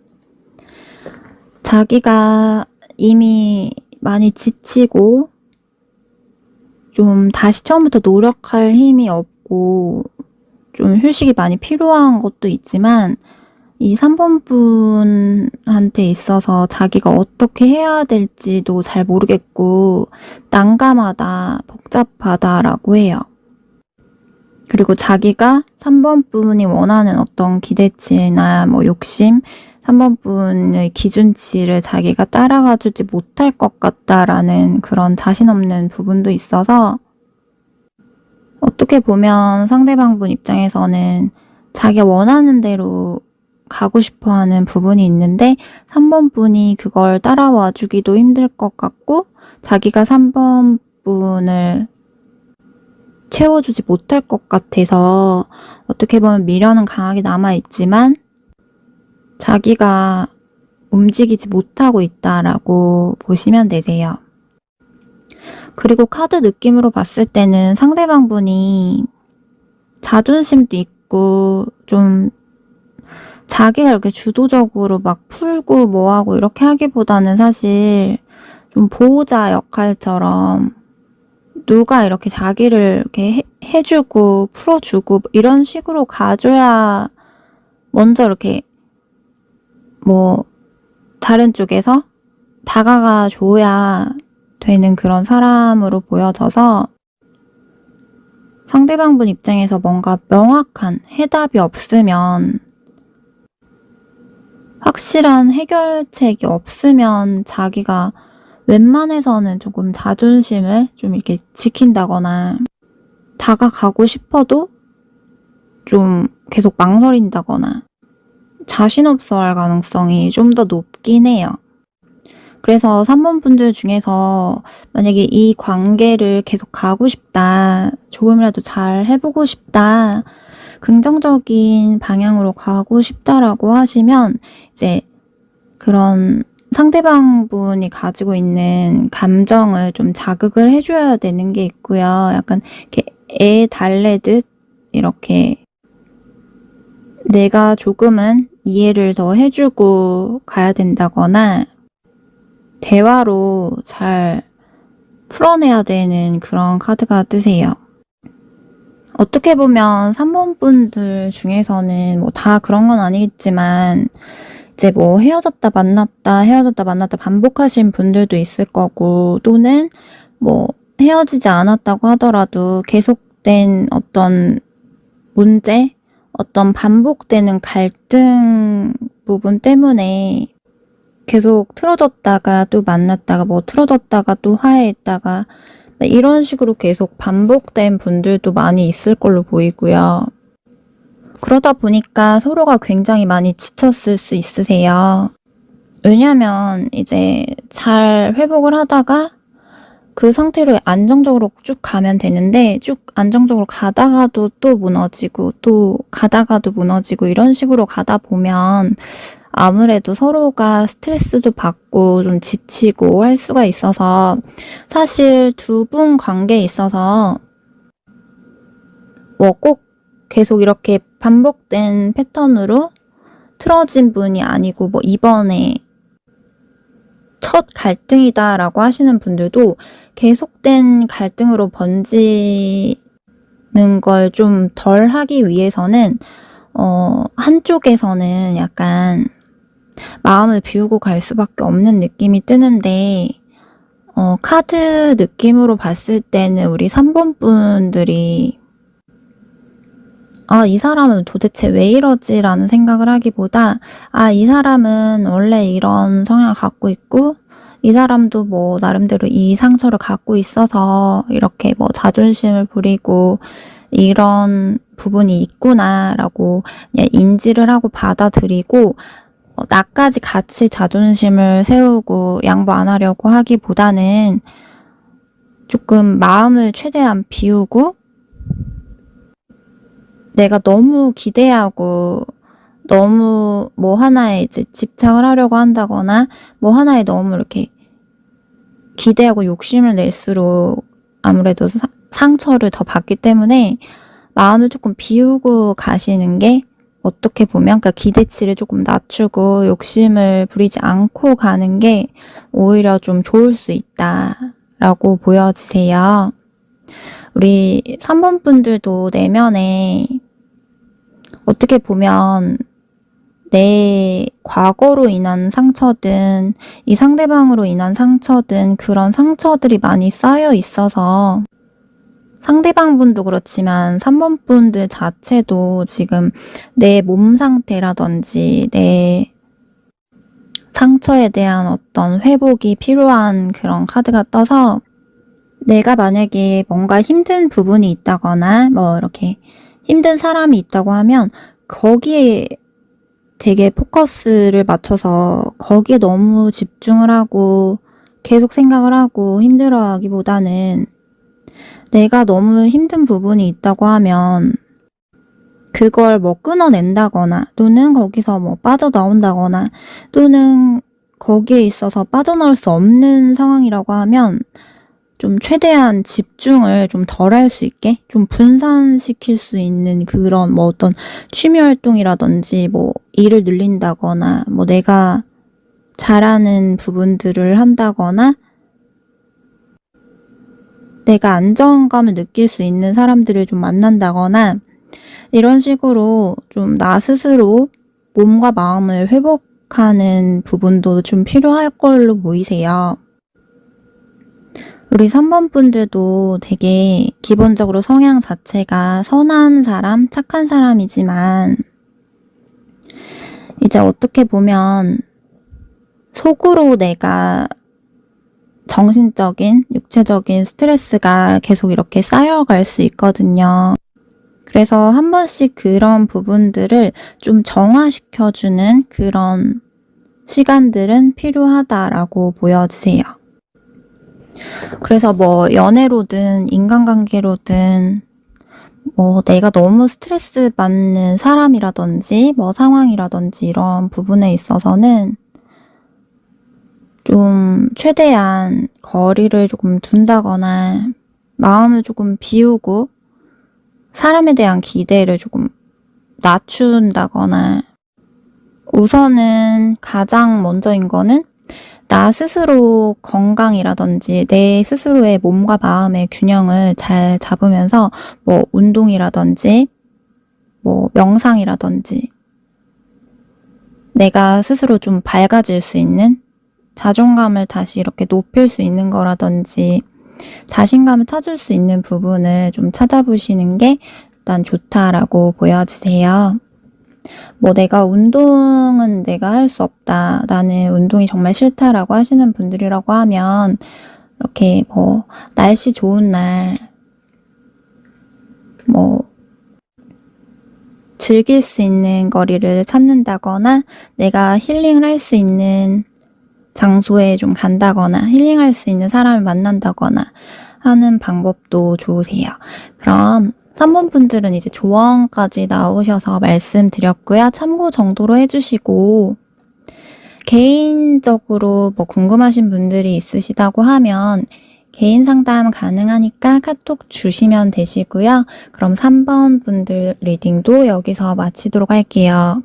자기가 이미 많이 지치고 좀 다시 처음부터 노력할 힘이 없고 좀 휴식이 많이 필요한 것도 있지만 이 3번 분한테 있어서 자기가 어떻게 해야 될지도 잘 모르겠고 난감하다, 복잡하다라고 해요. 그리고 자기가 3번 분이 원하는 어떤 기대치나 뭐 욕심, 3번 분의 기준치를 자기가 따라가 주지 못할 것 같다라는 그런 자신 없는 부분도 있어서 어떻게 보면 상대방 분 입장에서는 자기가 원하는 대로 가고 싶어 하는 부분이 있는데 3번 분이 그걸 따라와 주기도 힘들 것 같고 자기가 3번 분을 채워주지 못할 것 같아서 어떻게 보면 미련은 강하게 남아있지만 자기가 움직이지 못하고 있다라고 보시면 되세요. 그리고 카드 느낌으로 봤을 때는 상대방 분이 자존심도 있고 좀 자기가 이렇게 주도적으로 막 풀고 뭐하고 이렇게 하기보다는 사실 좀 보호자 역할처럼 누가 이렇게 자기를 이렇게 해주고 풀어주고 이런 식으로 가줘야 먼저 이렇게 뭐 다른 쪽에서 다가가 줘야 되는 그런 사람으로 보여져서 상대방 분 입장에서 뭔가 명확한 해답이 없으면 확실한 해결책이 없으면 자기가 웬만해서는 조금 자존심을 좀 이렇게 지킨다거나 다가가고 싶어도 좀 계속 망설인다거나 자신 없어 할 가능성이 좀 더 높긴 해요. 그래서 3번 분들 중에서 만약에 이 관계를 계속 가고 싶다, 조금이라도 잘 해보고 싶다, 긍정적인 방향으로 가고 싶다라고 하시면 이제 그런 상대방 분이 가지고 있는 감정을 좀 자극을 해줘야 되는 게 있고요. 약간 이렇게 애 달래듯 이렇게 내가 조금은 이해를 더 해주고 가야 된다거나 대화로 잘 풀어내야 되는 그런 카드가 뜨세요. 어떻게 보면 3번 분들 중에서는 뭐 다 그런 건 아니겠지만 이제 뭐 헤어졌다 만났다 반복하신 분들도 있을 거고 또는 뭐 헤어지지 않았다고 하더라도 계속된 어떤 문제, 어떤 반복되는 갈등 부분 때문에 계속 틀어졌다가 또 만났다가 뭐 틀어졌다가 또 화해했다가 이런 식으로 계속 반복된 분들도 많이 있을 걸로 보이고요. 그러다 보니까 서로가 굉장히 많이 지쳤을 수 있으세요. 왜냐면 이제 잘 회복을 하다가 그 상태로 안정적으로 쭉 가면 되는데 쭉 안정적으로 가다가도 또 무너지고 또 가다가도 무너지고 이런 식으로 가다 보면 아무래도 서로가 스트레스도 받고 좀 지치고 할 수가 있어서 사실 두 분 관계에 있어서 뭐 꼭 계속 이렇게 반복된 패턴으로 틀어진 분이 아니고 뭐 이번에 첫 갈등이다라고 하시는 분들도 계속된 갈등으로 번지는 걸 좀 덜 하기 위해서는 한쪽에서는 약간 마음을 비우고 갈 수밖에 없는 느낌이 뜨는데 카드 느낌으로 봤을 때는 우리 3번 분들이 이 사람은 도대체 왜 이러지? 라는 생각을 하기보다 이 사람은 원래 이런 성향을 갖고 있고 이 사람도 뭐 나름대로 이 상처를 갖고 있어서 이렇게 뭐 자존심을 부리고 이런 부분이 있구나라고 그냥 인지를 하고 받아들이고 나까지 같이 자존심을 세우고 양보 안 하려고 하기보다는 조금 마음을 최대한 비우고 내가 너무 기대하고 너무 뭐 하나에 이제 집착을 하려고 한다거나 뭐 하나에 너무 이렇게 기대하고 욕심을 낼수록 아무래도 상처를 더 받기 때문에 마음을 조금 비우고 가시는 게 어떻게 보면 그러니까 기대치를 조금 낮추고 욕심을 부리지 않고 가는 게 오히려 좀 좋을 수 있다라고 보여지세요. 우리 3번 분들도 내면에 어떻게 보면 내 과거로 인한 상처든 이 상대방으로 인한 상처든 그런 상처들이 많이 쌓여 있어서 상대방 분도 그렇지만 3번 분들 자체도 지금 내 몸 상태라든지 내 상처에 대한 어떤 회복이 필요한 그런 카드가 떠서 내가 만약에 뭔가 힘든 부분이 있다거나 뭐 이렇게 힘든 사람이 있다고 하면 거기에 되게 포커스를 맞춰서 거기에 너무 집중을 하고 계속 생각을 하고 힘들어하기보다는 내가 너무 힘든 부분이 있다고 하면 그걸 뭐 끊어낸다거나 또는 거기서 뭐 빠져나온다거나 또는 거기에 있어서 빠져나올 수 없는 상황이라고 하면 좀 최대한 집중을 좀 덜 할 수 있게 좀 분산시킬 수 있는 그런 뭐 어떤 취미 활동이라든지 뭐 일을 늘린다거나 뭐 내가 잘하는 부분들을 한다거나 내가 안정감을 느낄 수 있는 사람들을 좀 만난다거나 이런 식으로 좀 나 스스로 몸과 마음을 회복하는 부분도 좀 필요할 걸로 보이세요. 우리 3번 분들도 되게 기본적으로 성향 자체가 선한 사람, 착한 사람이지만 이제 어떻게 보면 속으로 내가 정신적인, 육체적인 스트레스가 계속 이렇게 쌓여갈 수 있거든요. 그래서 한 번씩 그런 부분들을 좀 정화시켜주는 그런 시간들은 필요하다라고 보여지세요. 그래서 뭐 연애로든 인간관계로든 뭐 내가 너무 스트레스 받는 사람이라든지 뭐 상황이라든지 이런 부분에 있어서는 좀 최대한 거리를 조금 둔다거나 마음을 조금 비우고 사람에 대한 기대를 조금 낮춘다거나 우선은 가장 먼저인 거는 나 스스로 건강이라든지 내 스스로의 몸과 마음의 균형을 잘 잡으면서 뭐 운동이라든지 뭐 명상이라든지 내가 스스로 좀 밝아질 수 있는 자존감을 다시 이렇게 높일 수 있는 거라든지 자신감을 찾을 수 있는 부분을 좀 찾아보시는 게 일단 좋다라고 보여지세요. 뭐 내가 운동은 내가 할 수 없다. 나는 운동이 정말 싫다라고 하시는 분들이라고 하면 이렇게 뭐 날씨 좋은 날 뭐 즐길 수 있는 거리를 찾는다거나 내가 힐링을 할 수 있는 장소에 좀 간다거나 힐링할 수 있는 사람을 만난다거나 하는 방법도 좋으세요. 그럼 3번 분들은 이제 조언까지 나오셔서 말씀드렸고요. 참고 정도로 해주시고 개인적으로 뭐 궁금하신 분들이 있으시다고 하면 개인 상담 가능하니까 카톡 주시면 되시고요. 그럼 3번 분들 리딩도 여기서 마치도록 할게요.